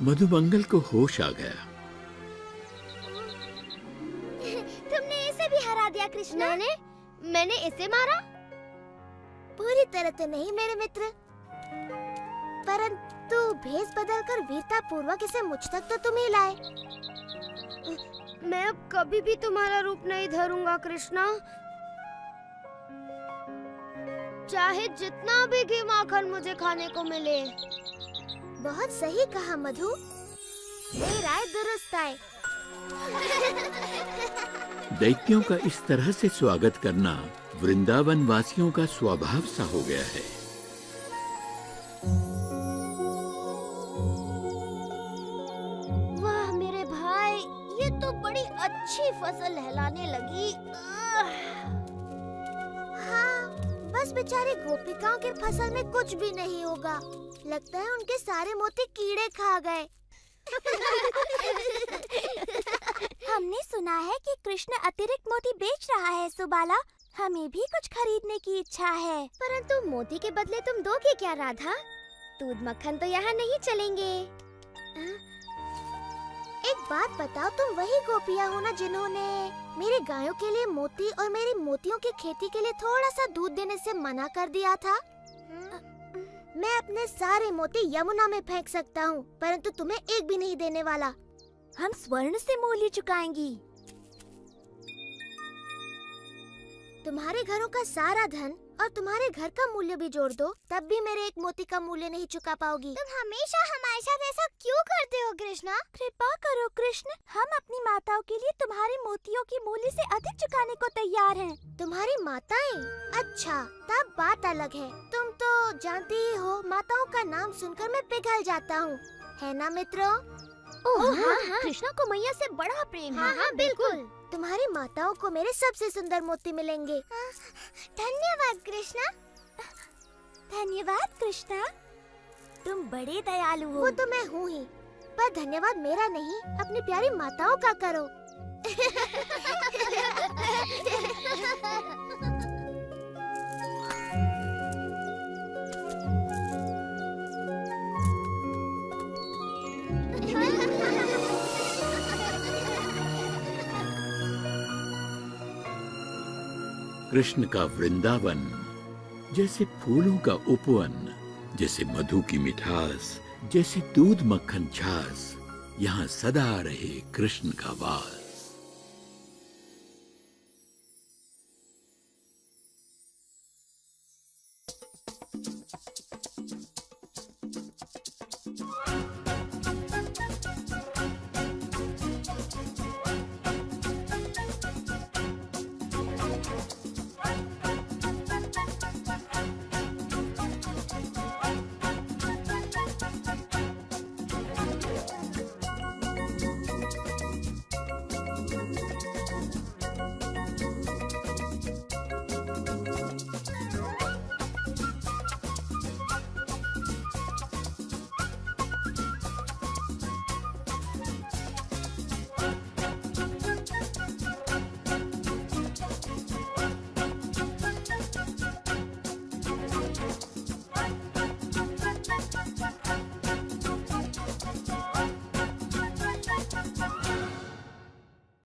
मधुमंगल को होश आ गया। तुमने इसे भी हरा दिया कृष्णा। मैंने इसे मारा? पूरी तरह तो नहीं मेरे मित्र, परंतु भेष बदलकर वीरता पूर्वक इसे मुझ तक तो तुम ही लाए। मैं अब कभी भी तुम्हारा रूप नहीं धरूंगा कृष्णा। चाहे जितना भी घी माखन मुझे खाने को मिले। बहुत सही कहा मधु, ये राय दुरुस्त है। दैत्यों का इस तरह से स्वागत करना वृंदावन वासियों का स्वभाव सा हो गया है। वाह मेरे भाई, ये तो बड़ी अच्छी अच्छी फसल लहलाने लगी। हाँ, बस बेचारी गोपिकाओं के फसल में कुछ भी नहीं होगा। लगता है उनके सारे मोती कीड़े खा गए। हमने सुना है कि कृष्ण अतिरिक्त मोती बेच रहा है सुबाला। हमें भी कुछ खरीदने की इच्छा है। परंतु मोती के बदले तुम दोगे क्या राधा? दूध मक्खन तो यहाँ नहीं चलेंगे। एक बात बताओ, तुम वही गोपियाँ हो ना जिन्होंने मेरी गायों के लिए मोती और मेरी मोतियों की खेती के लिए थोड़ा सा दूध देने से मना कर दिया था? मैं अपने सारे मोती यमुना में फेंक सकता हूँ, परंतु तुम्हें एक भी नहीं देने वाला। हम स्वर्ण से मूल्य चुकाएंगी। तुम्हारे घरों का सारा धन और तुम्हारे घर का मूल्य भी जोड़ दो, तब भी मेरे एक मोती का मूल्य नहीं चुका पाओगी। तुम हमेशा हमारे साथ ऐसा क्यों करते हो कृष्णा? कृपा करो कृष्ण, हम अपनी माताओं के लिए तुम्हारे मोतियों की मूल्य से अधिक चुकाने को तैयार हैं। तुम्हारी माताएं? अच्छा, तब बात अलग है। तुम तो जानती ही हो, माताओं का नाम सुनकर मैं पिघल जाता हूँ, है ना मित्रों? हाँ, कृष्णा को मैया से बड़ा प्रेम है। हाँ, बिल्कुल। तुम्हारी माताओं को मेरे सबसे सुंदर मोती मिलेंगे। धन्यवाद कृष्णा। धन्यवाद कृष्णा, तुम बड़े दयालु हो। वो तो मैं हूँ ही, पर धन्यवाद मेरा नहीं, अपनी प्यारी माताओं का करो। कृष्ण का वृंदावन जैसे फूलों का उपवन, जैसे मधु की मिठास, जैसे दूध मक्खन छास, यहाँ सदा रहे कृष्ण का वास।